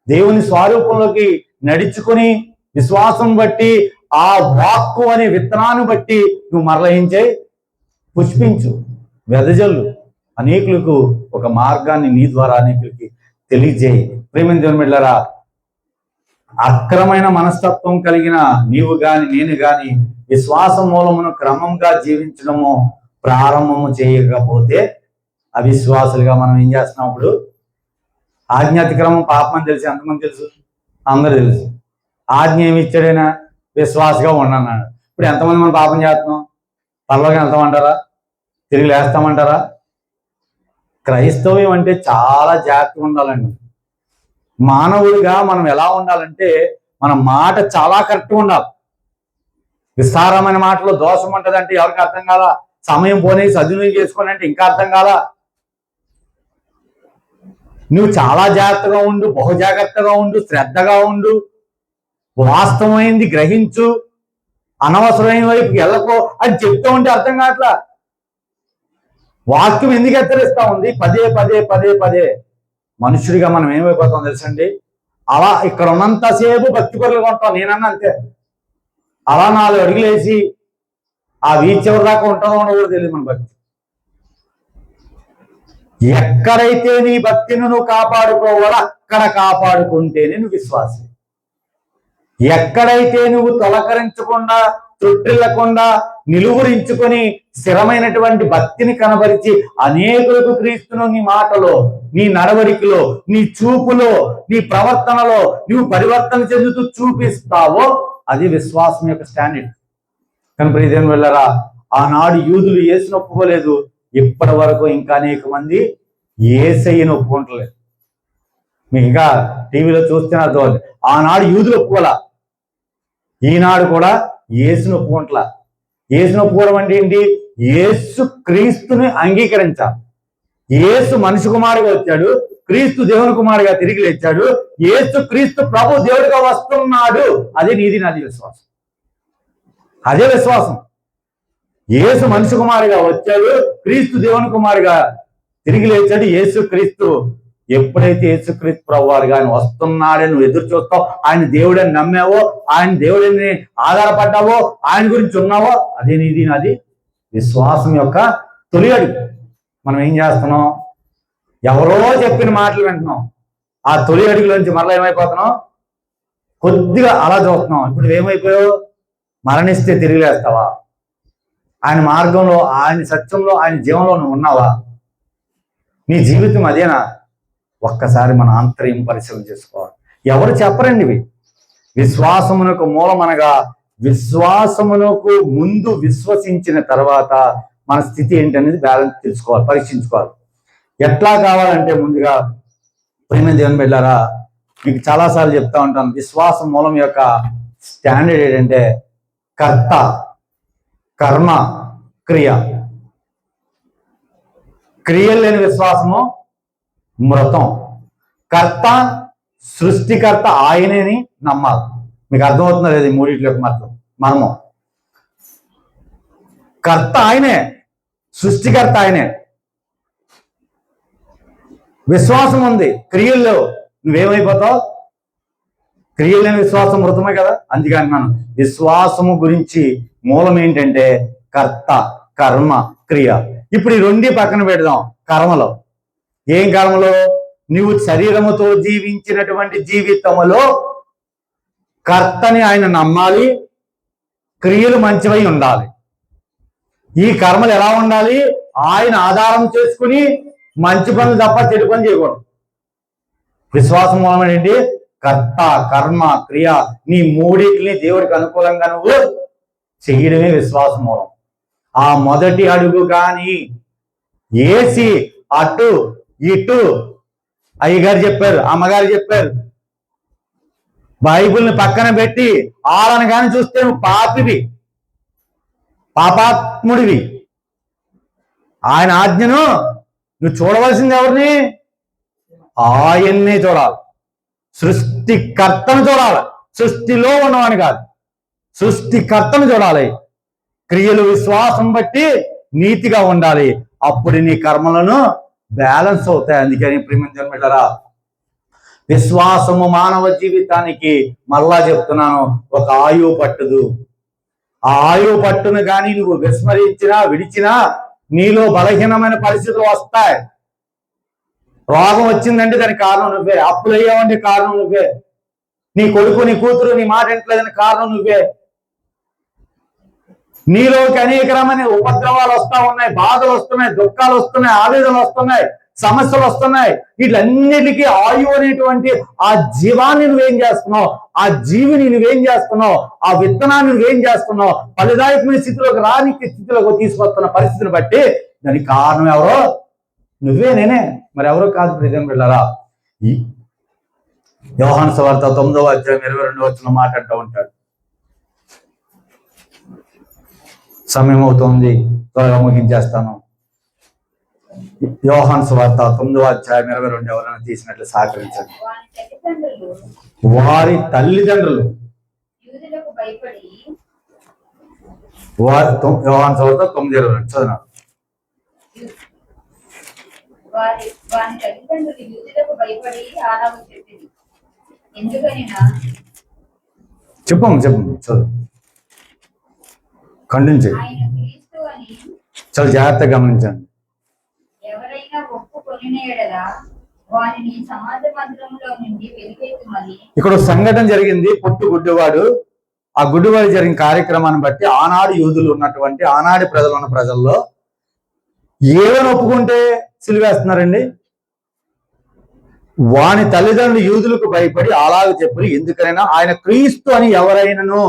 దేవుని స్వరూపంలోకి నడుచుకుని విశ్వాసం బట్టి ఆ వాక్కు అనే విత్తనాన్ని బట్టి నువ్వు మరలహించే పుష్పించు, వెదజల్లు, అనేకులకు ఒక మార్గాన్ని నీ ద్వారా అనేకులకి తెలియజేయి. ప్రేమ దేవుని బిడ్డలారా, అక్రమైన మనస్తత్వం కలిగిన నీవు గాని నేను గాని విశ్వాసం మూలమును క్రమంగా జీవించడము ప్రారంభము చేయకపోతే అవిశ్వాసులుగా మనం ఏం చేస్తున్నాం? ఇప్పుడు ఆజ్ఞాతిక్రమం పాపం అని తెలిసి ఎంతమంది తెలుసు? అందరూ తెలుసు. ఆజ్ఞ ఏమి ఇచ్చాడైనా విశ్వాసగా ఉండన్నాడు. ఇప్పుడు ఎంతమంది మనం పాపం చేస్తున్నాం? పరలోకి వెళ్తామంటారా? తిరిగి లేస్తామంటారా? క్రైస్తవ్యం అంటే చాలా జాగ్రత్తగా ఉండాలండి. మానవుడిగా మనం ఎలా ఉండాలంటే మన మాట చాలా కరెక్ట్గా ఉండాలి. విస్తారమైన మాటలో దోషం ఉంటుంది అంటే ఎవరికి అర్థం కాలా? సమయం పోనీ సద్వినియోగం చేసుకోని అంటే ఇంకా అర్థం కాలా? నువ్వు చాలా జాగ్రత్తగా ఉండు, బహు జాగ్రత్తగా ఉండు, శ్రద్ధగా ఉండు, వాస్తవమైంది గ్రహించు, అనవసరమైన వైపుకి వెళ్ళకో అని చెప్తూ ఉంటే అర్థం కావట్లా. వాక్యం ఎందుకు హెచ్చరిస్తా ఉంది? పదే పదే పదే పదే. మనుషుడిగా మనం ఏమైపోతాం తెలుసండి? అలా ఇక్కడ ఉన్నంతసేపు భక్తి పరులుగా ఉంటాం. నేనన్నా అంతే. అలా 4 అడుగులు వేసి ఆ వీచ్ ఎవరి దాకా ఉంటుందో ఉండదో తెలియదు మన భక్తి. ఎక్కడైతే నీ భక్తిని నువ్వు కాపాడుకోవాలో అక్కడ కాపాడుకుంటేనే నువ్వు విశ్వాసం. ఎక్కడైతే నువ్వు తొలకరించకుండా, తొట్టిల్లకుండా, నిలువురించుకొని స్థిరమైనటువంటి భక్తిని కనబరిచి అనేకులకు క్రీస్తును నీ మాటలో, నీ నడవడికలో, నీ చూపులో, నీ ప్రవర్తనలో నువ్వు పరివర్తన చెందుతూ చూపిస్తావో అది విశ్వాసం యొక్క స్టాండర్డ్. కానీ ప్రియదేవుని వెళ్ళరా, ఆనాడు యూదులు యేసును ఒప్పుకోలేదు. ఇప్పటి వరకు ఇంకా అనేక మంది యేసయ్యను ఒప్పుకుంటలేదు. మీకు ఇంకా టీవీలో చూస్తే అర్థం. ఆనాడు యూదులు ఒప్పుకోలా, ఈనాడు కూడా యేసును ఒప్పుకుంటలా. యేసును ఒప్పుకోవడం అంటే ఏంటి? యేసు క్రీస్తుని అంగీకరించాలి. యేసు మనిషి కుమారుగా వచ్చాడు, క్రీస్తు దేవుని కుమారుగా తిరిగి లేచాడు, యేసు క్రీస్తు ప్రభు దేవుడిగా వస్తున్నాడు. అదే నీది నాది విశ్వాసం. అదే విశ్వాసం. యేసు మనిషి కుమారుగా వచ్చాడు, క్రీస్తు దేవుని కుమారుగా తిరిగి లేచాడు. యేసు క్రీస్తు ఎప్పుడైతే యేసుక్రీస్తు ప్రభువారు కానీ వస్తున్నాడని నువ్వు ఎదురు చూస్తావు, ఆయన దేవుడని నమ్మావో, ఆయన దేవుడిని ఆధారపడ్డావో, ఆయన గురించి ఉన్నావో అదే నీది నాది విశ్వాసం యొక్క తొలి అడుగు. మనం ఏం చేస్తున్నాం? ఎవరో చెప్పిన మాటలు వింటున్నాం. ఆ తొలి అడుగులోంచి మరలా ఏమైపోతున్నాం? కొద్దిగా అలా చూస్తున్నాం. ఇప్పుడు ఏమైపోయావు? మరణిస్తే తిరిగి లేస్తావా? ఆయన మార్గంలో, ఆయన సత్యంలో, ఆయన జీవంలో నువ్వు ఉన్నావా? నీ జీవితం అదేనా? ఒక్కసారి మన ఆంతర్యం పరిశీలన చేసుకోవాలి. ఎవరు చెప్పరండి ఇవి. విశ్వాసమునకు మూలమనగా విశ్వాసమునకు ముందు విశ్వసించిన తర్వాత మన స్థితి ఏంటనేది బ్యాలెన్స్ తెలుసుకోవాలి, పరీక్షించుకోవాలి. ఎట్లా కావాలంటే ముందుగా ప్రియమైన దేవుని బిడ్డలారా, మీకు చాలాసార్లు చెప్తా ఉంటాను, విశ్వాసం మూలం యొక్క స్టాండర్డ్ ఏంటంటే కర్త, కర్మ, క్రియ. క్రియలు లేని విశ్వాసము మృతం. కర్త, సృష్టికర్త ఆయనేని నమ్మాలి. మీకు అర్థమవుతుందా లేదు? ఈ మూడింటి యొక్క మర్మం. కర్త ఆయనే, సృష్టికర్త ఆయనే. విశ్వాసం ఉంది, క్రియల్లో నువ్వేమైపోతావు? క్రియలు లేని విశ్వాసం మృతమే కదా. అందుకే అంటున్నాను, విశ్వాసము గురించి మూలం ఏంటంటే కర్త, కర్మ, క్రియ. ఇప్పుడు ఈ రెండే పక్కన పెడదాం. కర్మలో ఏం కర్మలో? నువ్వు శరీరముతో జీవించినటువంటి జీవితములో కర్తని ఆయన నమ్మాలి, క్రియలు మంచివై ఉండాలి. ఈ కర్మలు ఎలా ఉండాలి? ఆయన ఆధారం చేసుకుని మంచి పనులు తప్ప చెడు పనులు చేయకూడదు. విశ్వాసం మూలం ఏంటి? కర్త, కర్మ, క్రియ, నీ మూడింటిని దేవుడికి అనుకూలంగా నువ్వు చేయడమే విశ్వాసం మూలం. ఆ మొదటి అడుగు కానీ ఏసి అటు ఇటు అయ్యగారు చెప్పారు, అమ్మగారు చెప్పారు, బైబిల్ని పక్కన పెట్టి ఆడని కానీ చూస్తే నువ్వు పాపివి, పాపాత్ముడివి. ఆయన ఆజ్ఞను నువ్వు చూడవలసింది ఎవరిని? ఆయన్నే చూడాలి. సృష్టికర్తను చూడాలి, సృష్టిలో ఉన్నవాని కాదు, సృష్టికర్తను చూడాలి. క్రియలు విశ్వాసం బట్టి నీతిగా ఉండాలి. అప్పుడు నీ కర్మలను బ్యాలెన్స్ అవుతాయి. అందుకని ప్రియమైన బిడ్డలారా, విశ్వాసము మానవ జీవితానికి మళ్ళా చెప్తున్నాను ఒక ఆయువు పట్టుదు. ఆ ఆయువు పట్టును కానీ నువ్వు విస్మరించినా విడిచినా నీలో బలహీనమైన పరిస్థితులు వస్తాయి. రోగం వచ్చిందంటే దానికి కారణం నువ్వే, అప్పులు అయ్యావంటే కారణం నువ్వే, నీ కొడుకు నీ కూతురు నీ మాట వింటలేదని కారణం నువ్వే, నీలోకి అనేకరమైన ఉపద్రవాలు వస్తా ఉన్నాయి, బాధలు వస్తున్నాయి, దుఃఖాలు వస్తున్నాయి, ఆవేదనలు వస్తున్నాయి, సమస్యలు వస్తున్నాయి. వీటన్నిటికీ ఆయువు అనేటువంటి ఆ జీవాన్ని నువ్వేం చేస్తున్నావు? ఆ జీవిని నువ్వేం చేస్తున్నావు? ఆ విత్తనాన్ని నువ్వేం చేస్తున్నావు? ఫలదాయకమైన స్థితిలోకి రానికి స్థితిలోకి తీసుకొస్తున్న పరిస్థితిని బట్టి దానికి కారణం ఎవరో? నువ్వే, నేనే, మరి ఎవరో కాదు. ప్రియమైన బిడ్డలారా, ఈ యోహాను సువార్త 9వ అధ్యాయం 22వ వచనం మాట్లాడుతూ ఉంటాడు. సమయం అవుతుంది, త్వరగా ముగించేస్తాను. యోహాను సువార్త 9వ అధ్యాయం 22 ఎవరైనా తీసినట్లు సహకరించండి. వారి తల్లిదండ్రులు యోహాను సువార్త 9:22 చదువు. చెప్పమ్మా చదువు, ఖండించండి, చాలా జాగ్రత్తగా గమనించండి. ఇక్కడ సంఘటన జరిగింది. పొట్టు గుడ్డివాడు, ఆ గుడ్డివాడు జరిగిన కార్యక్రమాన్ని బట్టి ఆనాడు యూదులు ఉన్నటువంటి, ఆనాడు ప్రజలు ఉన్న ప్రజల్లో ఏమని ఒప్పుకుంటే సిలివేస్తున్నారండి? వాని తల్లిదండ్రులు యూదులకు భయపడి అలాగ చెప్పి, ఎందుకైనా ఆయన క్రీస్తు అని ఎవరైనాను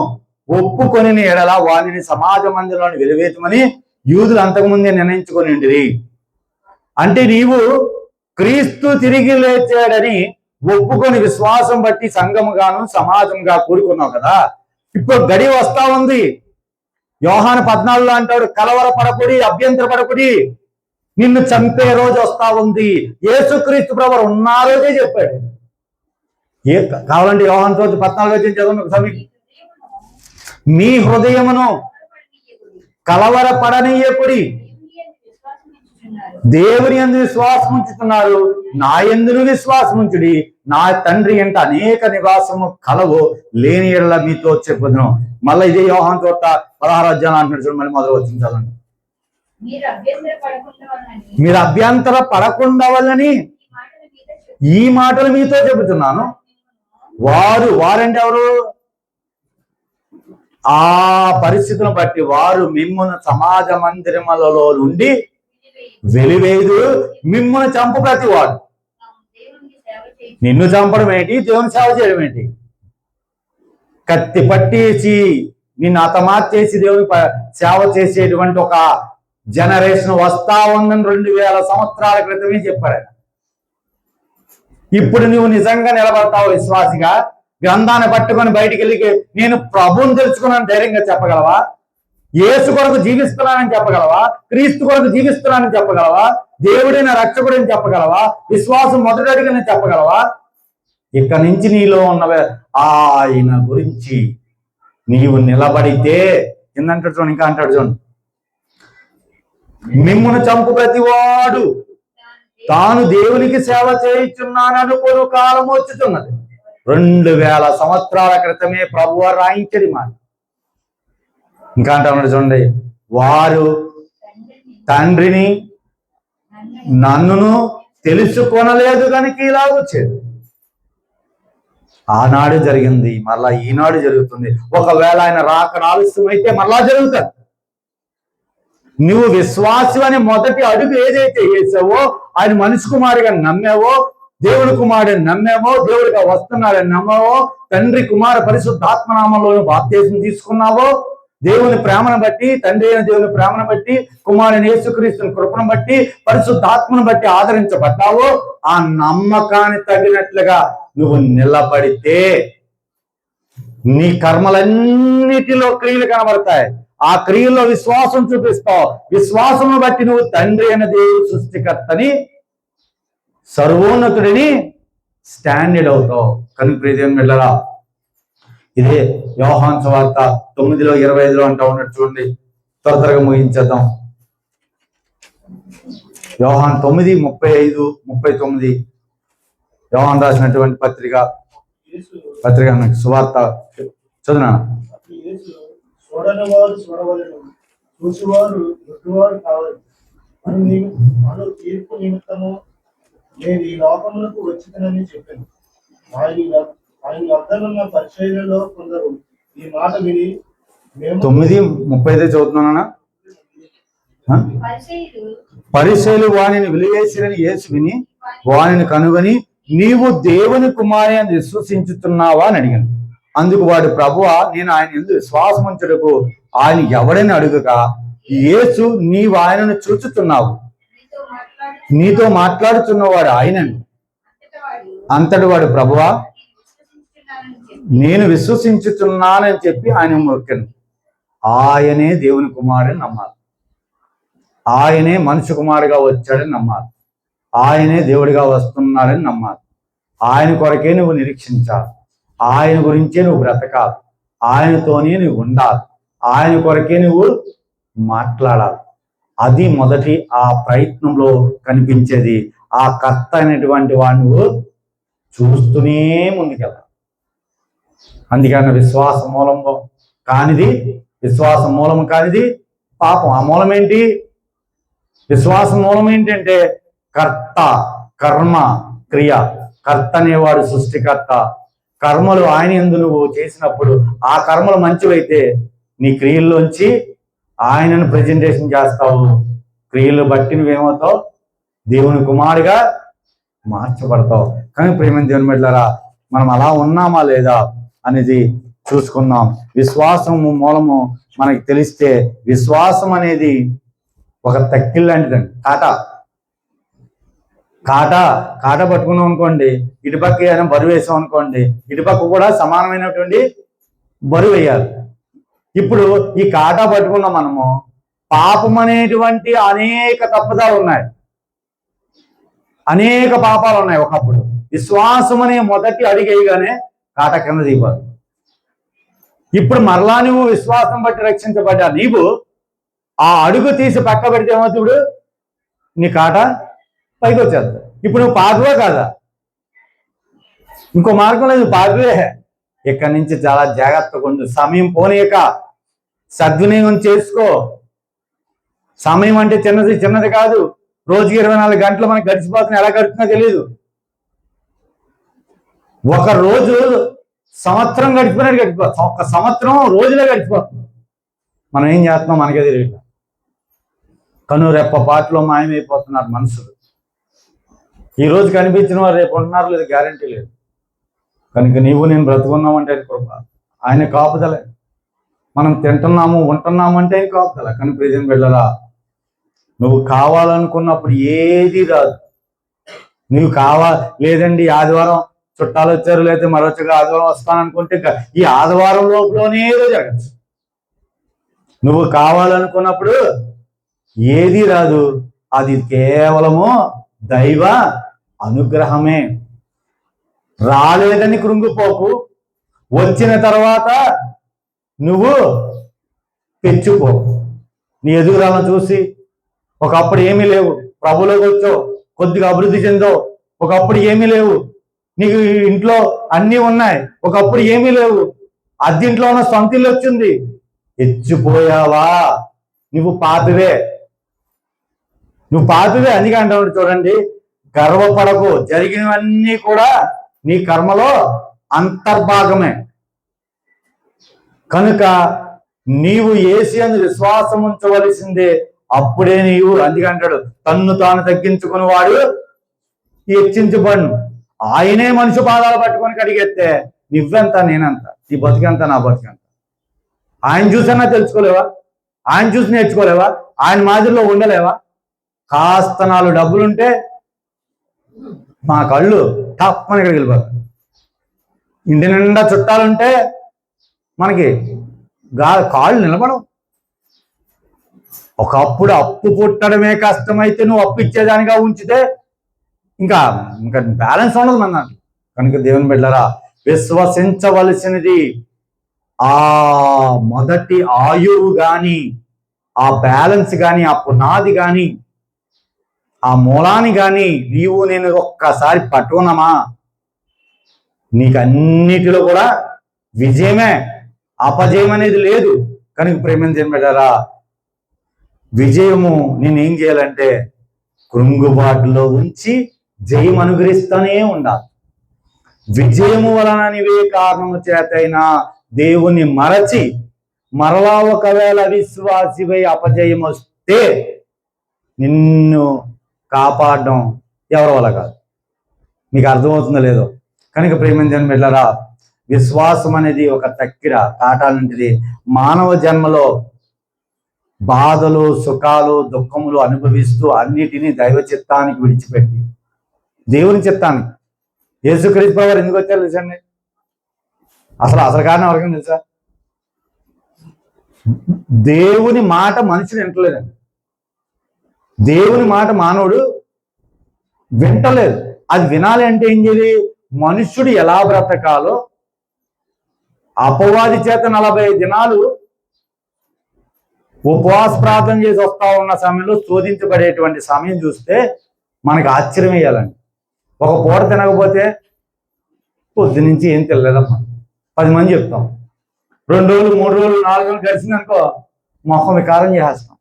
ఒప్పుకొని ఎడల వానిని సమాజ మందిరంలోని వెలివేతమని యూదులు అంతకుముందే నిర్ణయించుకొని. అంటే నీవు క్రీస్తు తిరిగి లేచాడని ఒప్పుకొని విశ్వాసం బట్టి సంఘముగాను సమాజంగా కూడుకున్నావు కదా. ఇప్పుడు గడి వస్తా ఉంది. యోహాను 14లో అంటాడు, కలవరపడకుడి, అభ్యంతరపడకుడి, నిన్ను చంపే రోజు వస్తా ఉంది. యేసుక్రీస్తు ప్రభువు ఉన్న రోజే చెప్పాడు. కావాలంటే యోహాను 14 చదవండి. మీ హృదయమును కలవరపడనీయకుడి, దేవుని యందు విశ్వాసం ఉంచుతున్నారు, నా యందును విశ్వాసం ఉంచుడి, నా తండ్రి ఎంట అనేక నివాసము కలవు, లేని ఎడల మీతో చెప్పుదును. మళ్ళీ ఇదే యోహాను 16వ అధ్యాయం అంటున్నాడు చూడండి. మళ్ళీ మొదలు వచ్చింది చదవండి. మీరు అభ్యంతర పడకుండా వల్లని ఈ మాటలు మీతో చెబుతున్నాను. వారంటే ఎవరు? ఆ పరిస్థితులను బట్టి వారు మిమ్మును సమాజ మందిరములలో నుండి వెలివేదు, మిమ్మును చంపు ప్రతివాడు. నిన్ను చంపడం ఏంటి? దేవుని సేవ చేయడం ఏంటి? కత్తి పట్టేసి నిన్ను హతమార్చేసి దేవుని సేవ చేసేటువంటి ఒక జనరేషన్ వస్తా ఉందని 2000 సంవత్సరాల క్రితమే చెప్పాడు. ఇప్పుడు నువ్వు నిజంగా నిలబడతావు విశ్వాసిగా? గ్రంథాన్ని పట్టుకొని బయటికి వెళ్ళి నేను ప్రభువుని తెలుసుకున్నాను ధైర్యంగా చెప్పగలవా? యేసు కొరకు జీవిస్తున్నానని చెప్పగలవా? క్రీస్తు కొరకు జీవిస్తున్నానని చెప్పగలవా? దేవుడైన రక్షకుడని చెప్పగలవా? విశ్వాసం మొదటడిగా చెప్పగలవా? ఇక్కడి నుంచి నీలో ఉన్న ఆయన గురించి నీవు నిలబడితే కిందంటాడు చూడండి, ఇంకా అంటాడు చూడండి, మిమ్మును చంపు ప్రతివాడు తాను దేవునికి సేవ చేయుచున్నాననుకోను కాలం వచ్చుతున్నది. 2000 సంవత్సరాల క్రితమే ప్రభువు రాయించది మాట. ఇంకా అంటున్నాడు చూడండి, వారు తండ్రిని నన్నును తెలుసుకొనలేదు కనుక ఇలా వచ్చేది. ఆనాడు జరిగింది, మరలా ఈనాడు జరుగుతుంది. ఒకవేళ ఆయన రాకడ ఆలస్యం అయితే మరలా జరుగుతుంది. నువ్వు విశ్వాసం అనే మొదటి అడుగు ఏదైతే వేసావో, ఆయన మనిషి కుమారుగా నమ్మావో, దేవుడి కుమారుడిని నమ్మావో, దేవుడిగా వస్తున్నాడని నమ్మావో, తండ్రి కుమార పరిశుద్ధాత్మనామంలో బాప్తిసం తీసుకున్నావో, దేవుని ప్రేమను బట్టి, తండ్రి అయిన దేవుని ప్రేమను బట్టి, కుమారుని యేసుక్రీస్తుని కృపను బట్టి, పరిశుద్ధాత్మను బట్టి ఆదరించబడ్డావో, ఆ నమ్మకాన్ని తగినట్లుగా నువ్వు నిలబడితే నీ కర్మలన్నిటిలో క్రియలు కనబడతాయి. ఆ క్రియల్లో విశ్వాసం చూపిస్తావు. విశ్వాసమును బట్టి నువ్వు తండ్రి అయిన దేవుడు సృష్టికర్తని, సర్వోన్నతుడిని స్టాండర్డ్ అవుతావు. కనుక ప్రియదేవుని బిడ్డలారా, ఇదే యోహాను సువార్త 9:25 అంటా ఉన్నట్టు చూడండి. త్వరగా ముగించేద్దాం. యోహాను 9:35-39 యోహాను రాసినటువంటి పత్రిక సువార్త చదువునా. తీర్పు నిమిత్తము నేను ఈ లోకములకు వచ్చినని చెప్పాను. ఆయన వద్దనున్న పరిచర్యలో కొందరు ఈ మాట విని 9:35 చదువుతున్నానా? పరిసయ్యులు వానిని వెలివేసిరని యేసు విని వానిని కనుగొని, నీవు దేవుని కుమారుని అని విశ్వసించుతున్నావా అని అడిగాను. అందుకు వాడు, ప్రభువా, నేను ఆయన యందు విశ్వాసముంచుటకు ఆయన ఎవడని అడుగగా, యేసు, నీవు ఆయనను చూచుతున్నావు, నీతో మాట్లాడుతున్నవాడు ఆయనని. అంతటి వాడు, ప్రభువా, నేను విశ్వసించుతున్నానని చెప్పి ఆయన మొక్కాను. ఆయనే దేవుని కుమారుని నమ్మాలి, ఆయనే మనుషు కుమారుగా వచ్చాడని నమ్మాలి, ఆయనే దేవుడిగా వస్తున్నాడని నమ్మాలి. ఆయన కొరకే నువ్వు నిరీక్షించాలి, ఆయన గురించే నువ్వు బ్రతకాలి, ఆయనతోనే నువ్వు ఉండాలి, ఆయన కొరకే నువ్వు మాట్లాడాలి. అది మొదటి ఆ ప్రయత్నంలో కనిపించేది. ఆ కర్త అయినటువంటి వాడు నువ్వు చూస్తూనే ముందుకెళ్ళాలి. అందుకని విశ్వాస మూలము కానిది పాపం. ఆ మూలం ఏంటి? విశ్వాస మూలం ఏంటంటే కర్త, కర్మ, క్రియ. కర్త అనేవాడు సృష్టికర్త. కర్మలు ఆయన యందు నువ్వు చేసినప్పుడు ఆ కర్మలు మంచివైతే నీ క్రియల్లోంచి ఆయనను ప్రజెంటేషన్ చేస్తావు. క్రియలు బట్టి నువ్వేమవుతావు? దేవుని కుమారుగా మార్చబడతావు. కానీ ప్రేమ దేవుని బిడ్డలారా, మనం అలా ఉన్నామా లేదా అనేది చూసుకుందాం. విశ్వాసము మూలము మనకి తెలిస్తే, విశ్వాసం అనేది ఒక తక్కిల్ లాంటిదండి. కాట పట్టుకున్నాం అనుకోండి, ఇటుపక్క ఏదైనా బరువు వేసాం అనుకోండి, ఇటుపక్క కూడా సమానమైనటువంటి బరువు వేయాలి. ఇప్పుడు ఈ కాటా పట్టుకున్న మనము పాపం అనేటువంటి అనేక తప్పుదాలు ఉన్నాయి, అనేక పాపాలు ఉన్నాయి. ఒకప్పుడు విశ్వాసం అనే మొదటి అడిగేయగానే కాట కింద దిగిపోదు. ఇప్పుడు మరలా నువ్వు విశ్వాసం బట్టి రక్షించబడ్డా నీవు ఆ అడుగు తీసి పక్క పెడితే ఏమవుతుంది? నీ కాట పైకి వచ్చేస్తుంది. ఇప్పుడు నువ్వు పాపవే కాదా? ఇంకో మార్గం లేదు, పాపవే. ఇక్కడి నుంచి చాలా జాగ్రత్తగా ఉండు. సమయం పోనీయక సద్వినియోగం చేసుకో. సమయం అంటే చిన్నది కాదు. రోజుకి 24 గంటలు మనకి గడిచిపోతున్నా, ఎలా గడుపుతున్నా తెలియదు. ఒక రోజు సంవత్సరం గడిచిపోయినట్టు గడిచిపోతుంది. ఒక సంవత్సరం రోజులే గడిచిపోతుంది. మనం ఏం చేస్తున్నాం మనకే తెలియదు. కనురెప్ప పాటలో మాయమైపోతున్నారు మనుషులు. ఈ రోజు కనిపించిన వారు రేపు ఉంటున్నారు లేదు, గ్యారంటీ లేదు. కనుక నీవు నేను బ్రతుకున్నామంటే కృప, ఆయన కాపుదలే. మనం తింటున్నాము ఉంటున్నాము అంటే కాపుదల. కానీ ప్రియమైన బిడ్డలారా, నువ్వు కావాలనుకున్నప్పుడు ఏది రాదు. నువ్వు లేదండి ఆదివారం చుట్టాలు వచ్చారు, లేకపోతే మరొకగా ఆదివారం వస్తాననుకుంటే ఈ ఆదివారం లోపలనే ఏదో జరగచ్చు. నువ్వు కావాలనుకున్నప్పుడు ఏది రాదు. అది కేవలము దైవ అనుగ్రహమే. రాలేదని కృంగిపోకు. వచ్చిన తర్వాత నువ్వు తెచ్చుకో. నీ ఎదుగుదలను చూసి ఒకప్పుడు ఏమీ లేవు, ప్రభులోకి వచ్చో కొద్దిగా అభివృద్ధి చెందో. ఒకప్పుడు ఏమీ లేవు, నీకు ఇంట్లో అన్నీ ఉన్నాయి. ఒకప్పుడు ఏమీ లేవు, అద్దెంట్లో ఉన్న సొంత ఇల్లు వచ్చింది. ఎచ్చిపోయావా? నువ్వు పాపివే, నువ్వు పాపివే. అందుకే అంటాడు చూడండి, గర్వపడకు, జరిగినవన్నీ కూడా నీ కర్మలో అంతర్భాగమే. కనుక నీవు యేసు యందు విశ్వాసం ఉంచవలసిందే, అప్పుడే నీవు. అందుకే అంటాడు, తన్ను తాను తగ్గించుకుని వాడు హెచ్చించబడును. ఆయనే మనిషి పాదాలు పట్టుకొని కడిగెత్తే నువ్వెంత, నేనంత, నీ బతికెంత, నా బతికెంత. ఆయన చూసన్నా తెలుసుకోలేవా? ఆయన చూసి నేర్చుకోలేవా? ఆయన మాదిరిలో ఉండలేవా? కాస్త 4 డబ్బులుంటే మా కళ్ళు తప్పని ఇక్కడికి వెళ్ళిపోతాయి. ఇంటి నిండా చుట్టాలుంటే మనకి కాళ్ళు నిలబడవు. ఒకప్పుడు అప్పు పుట్టడమే కష్టమైతే నువ్వు అప్పు ఇచ్చేదానిగా ఉంచితే ఇంకా ఇంకా బ్యాలెన్స్ ఉండదు మన దాంట్లో. కనుక దేవుని బిడ్డలారా, విశ్వసించవలసినది ఆ మొదటి ఆయువు కానీ, ఆ బ్యాలెన్స్ కానీ, ఆ పునాది కానీ, ఆ మూలాన్ని కానీ నీవు నేను ఒక్కసారి పట్టుకున్నామా, నీకు అన్నిటిలో కూడా విజయమే, అపజయం అనేది లేదు. కనుక ప్రేమ బిడ్డలారా, విజయము నేనేం చేయాలంటే కృంగుబాటులో ఉంచి జయం అనుగ్రహిస్తూనే ఉండాలి. విజయము వలన నీవే కారణము చేతైనా దేవుని మరచి మరలా ఒకవేళ విశ్వాసివై అపజయం వస్తే నిన్ను కాపాడడం ఎవరి వల్ల కాదు. మీకు అర్థమవుతుందో లేదో? కనుక ప్రేమించండి బిడ్డలారా, విశ్వాసం అనేది ఒక తక్కిర కాటాలంటిది. మానవ జన్మలో బాధలు, సుఖాలు, దుఃఖములు అనుభవిస్తూ అన్నిటినీ దైవ చిత్తానికి విడిచిపెట్టి దేవుని చిత్తానికి, యేసుక్రీస్తు వారు ఎందుకు వచ్చారు తెలుసండి? అసలు కారణం ఎవరికైనా తెలుసా? దేవుని మాట మనుషుడు వింటలేదండి. దేవుని మాట మానవుడు వింటలేదు. అది వినాలి అంటే ఏం చేయాలి? మనుష్యుడు ఎలా బ్రతకాలో అపవాది చేత 40 దినాలు ఉపవాస ప్రార్థన చేసి వస్తా ఉన్న సమయంలో శోధించబడేటువంటి సమయం చూస్తే మనకు ఆశ్చర్యం వేయాలండి. ఒక పూట తినకపోతే పొద్దు నుంచి ఏం తెలియదమ్మా 10 మంది చెప్తాం. 2 రోజులు, 3 రోజులు, 4 రోజులు గడిచిందనుకో మొహం వికారం చేస్తాం.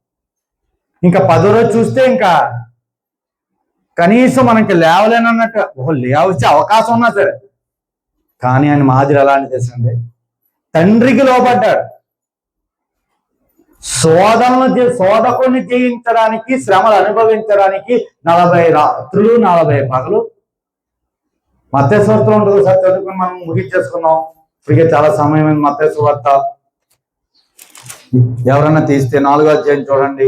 ఇంకా 10వ రోజు చూస్తే ఇంకా కనీసం మనకి లేవలేనన్నట్టు లేవచ్చే అవకాశం ఉన్నా సరే. కానీ ఆయన మాదిరి అలాంటి తెలుసండి, తండ్రికి లోబడ్డాడు. శోధకుని జయించడానికి, శ్రమలు అనుభవించడానికి 40 రాత్రులు 40 పగలు. మత్తయి సువార్తలో ఉంటుంది, ఒకసారి చదువుకుని మనం ముగించేసుకున్నాం. ఇప్పటికే చాలా సమయమైంది. మత్తయి సువార్త ఎవరన్నా తీస్తే 4వ అధ్యాయం చూడండి.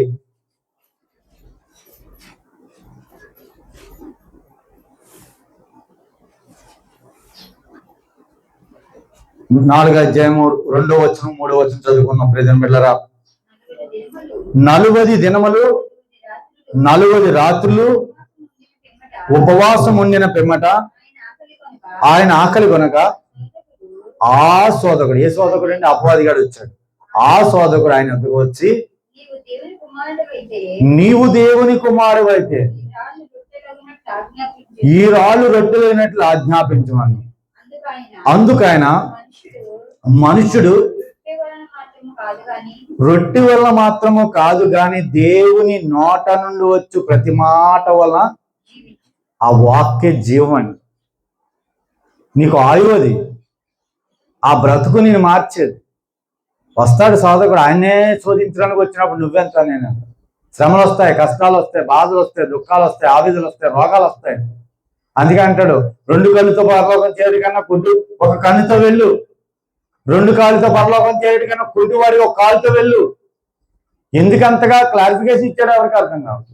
నాలుగో అధ్యాయము 2వ వచనం 3వ వచనం చదువుకున్నాం. ప్రియమైన బిడ్డలారా, 40 దినములు 40 రాత్రులు ఉపవాసం ఉండిన పిమ్మట ఆయన ఆకలి కొనక ఆ శోధకుడు, ఏ శోధకుడు అండి? అపవాదిగాడు వచ్చాడు. ఆ శోధకుడు ఆయన వద్దకు వచ్చి, నీవు దేవుని కుమారుడు అయితే ఈ రాళ్ళు రొట్టెలైనట్లు ఆజ్ఞాపించమని. అందుకైనా మనుషుడు రొట్టె వలన మాత్రము కాదు గాని దేవుని నోట నుండి వచ్చు ప్రతి మాట వలన, ఆ వాక్య జీవం అండి. నీకు ఆయువది, ఆ బ్రతుకు నేను మార్చేది. వస్తాడు సాధకుడు, ఆయనే శోధించడానికి వచ్చినప్పుడు నువ్వెంత, నేను. శ్రమలు వస్తాయి, కష్టాలు వస్తాయి, బాధలు వస్తాయి, దుఃఖాలు వస్తాయి, ఆవేదనలు వస్తాయి, రోగాలు వస్తాయి. అందుకే అంటాడు, 2 కళ్ళుతో పరలోకం చేయడం కన్నా ఒక కన్నుతో వెళ్ళు. 2 కాళ్ళతో పరలోకం చేయడం కన్నా వాడి 1 కాలుతో వెళ్ళు. ఎందుకంతగా క్లారిఫికేషన్ ఇచ్చాడు ఎవరికి అర్థం కావచ్చు.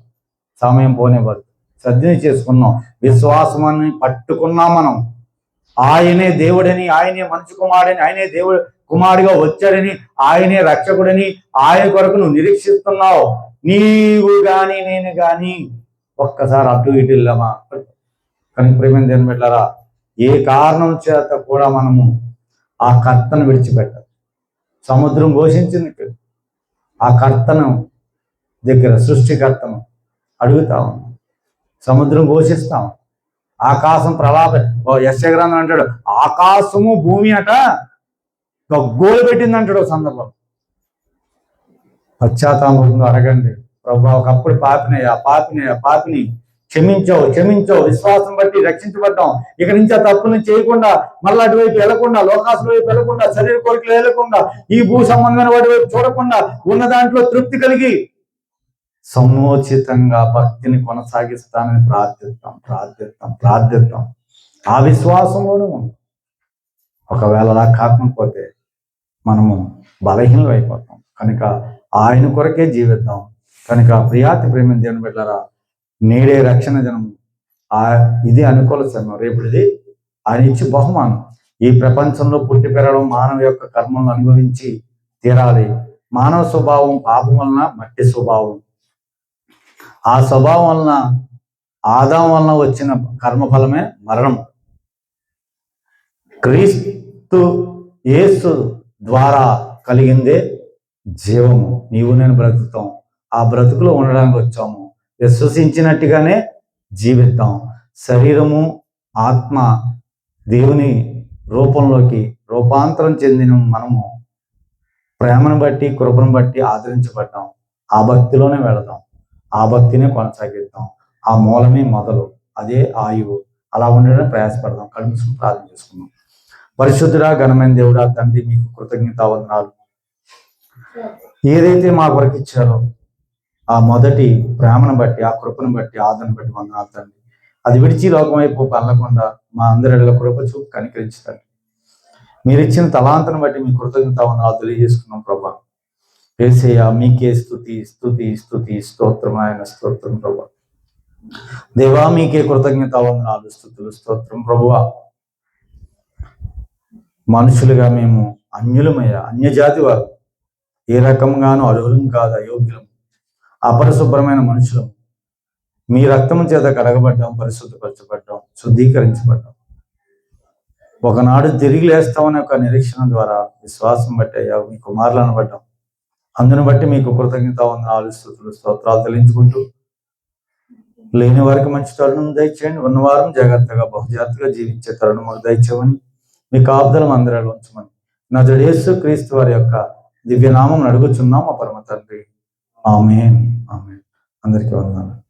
సమయం పోనేవారు సద్వినియోగం చేసుకున్నాం. విశ్వాసాన్ని పట్టుకున్నాం మనం. ఆయనే దేవుడని, ఆయనే మనిషి కుమారుడని, ఆయనే దేవుడు కుమారుడిగా వచ్చాడని, ఆయనే రక్షకుడని, ఆయన కొరకు నువ్వు నిరీక్షిస్తున్నావు. నీవు గాని నేను గాని ఒక్కసారి అటు ఇటు వెళ్ళామా? కానీ ప్రేమ దేని పెట్టారా, ఏ కారణం చేత కూడా మనము ఆ కర్తను విడిచిపెట్టాలి. సముద్రం ఘోషించింది, ఆ కర్తను దగ్గర సృష్టికర్తను అడుగుతా ఉన్నాం. సముద్రం ఘోషిస్తాం, ఆకాశం ప్రలాప యెషయా గ్రంథం అంటాడు, ఆకాశము భూమి అట గగ్గోలు పెట్టింది అంటాడు సందర్భం. పశ్చాత్తాపంగా అడగండి, ప్రభా ఒకప్పుడు పాపిని క్షమించావు, విశ్వాసం బట్టి రక్షించబడ్డాం, ఇక నుంచి ఆ తప్పుని చేయకుండా, మళ్ళీ అటువైపు వెళ్లకుండా, లోకాసుల వైపు వెళ్లకుండా, శరీర కోరికలు వెళ్ళకుండా, ఈ భూ సంబంధమైన వాటి వైపు చూడకుండా, ఉన్న దాంట్లో తృప్తి కలిగి సముచితంగా భక్తిని కొనసాగిస్తానని ప్రార్థిస్తాం. ఆ విశ్వాసంలోనే ఉంటాం. ఒకవేళ అలా కాకపోతే మనము బలహీనం అయిపోతాం. కనుక ఆయన కొరకే జీవిద్దాం. కనుక ప్రియాతి ప్రేమ దేవుని బిడ్డలారా, నేడే రక్షణ జనం ఇది అనుకూల సమయం, రేపుడిది ఆయన ఇచ్చి బహుమానం. ఈ ప్రపంచంలో పుట్టి పెరగడం, మానవ యొక్క కర్మలను అనుభవించి తీరాలి. మానవ స్వభావం పాపం వలన మట్టి స్వభావం, ఆ స్వభావం వలన ఆదాం వలన వచ్చిన కర్మఫలమే మరణం. క్రీస్తు యేసు ద్వారా కలిగిందే జీవము. నీవు నేను బ్రతుకుతాం, ఆ బ్రతుకులో ఉండడానికి వచ్చాము. విశ్వసించినట్టుగానే జీవిద్దాం. శరీరము ఆత్మ దేవుని రూపంలోకి రూపాంతరం చెందిన మనము ప్రేమను బట్టి కృపను బట్టి ఆదరించబడ్డాం. ఆ భక్తిలోనే వెళదాం, ఆ భక్తినే కొనసాగిద్దాం. ఆ మూలమే మొదలు, అదే ఆయువు. అలా ఉండడం ప్రయాసపడదాం. కడుపు ప్రార్థన చేసుకుందాం. పరిశుద్ధుడా ఘనమైన దేవుడా తండ్రి, మీకు కృతజ్ఞతావందనాలు. ఏదైతే మా కొరకు ఇచ్చారో ఆ మొదటి ప్రేమను బట్టి, ఆ కృపను బట్టి, ఆదరణ బట్టి వందనాలు తండ్రి. అది విడిచి లోకం వైపు పల్లకుండా మా అందరిలో కృప చూపు కనికరించండి. మీరు ఇచ్చిన తలాంతను బట్టి మీ కృతజ్ఞతావందనాలు తెలియజేసుకున్నాం ప్రభా. యేసయ్య మీకే స్తుతి స్తోత్రం, ఆయన స్తోత్రం ప్రభా. దేవా మీకే కృతజ్ఞతావందనాలు, స్తుతులు, స్తోత్రం ప్రభువా. మనుషులుగా మేము అన్యులమయ్యా, అన్యజాతి వారు, ఏ రకంగానూ అర్హులం కాదు, అయోగ్యులం, అపరిశుభ్రమైన మనుషులం. మీ రక్తము చేత కడగబడ్డాం, పరిశుద్ధపరచబడ్డాం, శుద్ధీకరించబడ్డాం. ఒకనాడు తిరిగి లేస్తామనే ఒక నిరీక్షణ ద్వారా విశ్వాసం బట్టి అయ్యా మీ కుమారులు అనబడ్డాం. అందును బట్టి మీకు కృతజ్ఞతావందనాలు, స్తుతులు, స్తోత్రాలు చెల్లించుకుంటూ, లేని వారికి మంచి తరుణం దయచేయండి, ఉన్నవారం జాగ్రత్తగా బహుజాగ్రత్తగా జీవించే తరుణం దయచేయమని, మీ కాపుదలం అందరిలో ఉంచమని నజరేయుడైన యేసు క్రీస్తు వారి యొక్క దివ్యనామం అడుగుచున్నాం మా పరమ తండ్రి. ఆమేన్. అందరికీ వందనాలు.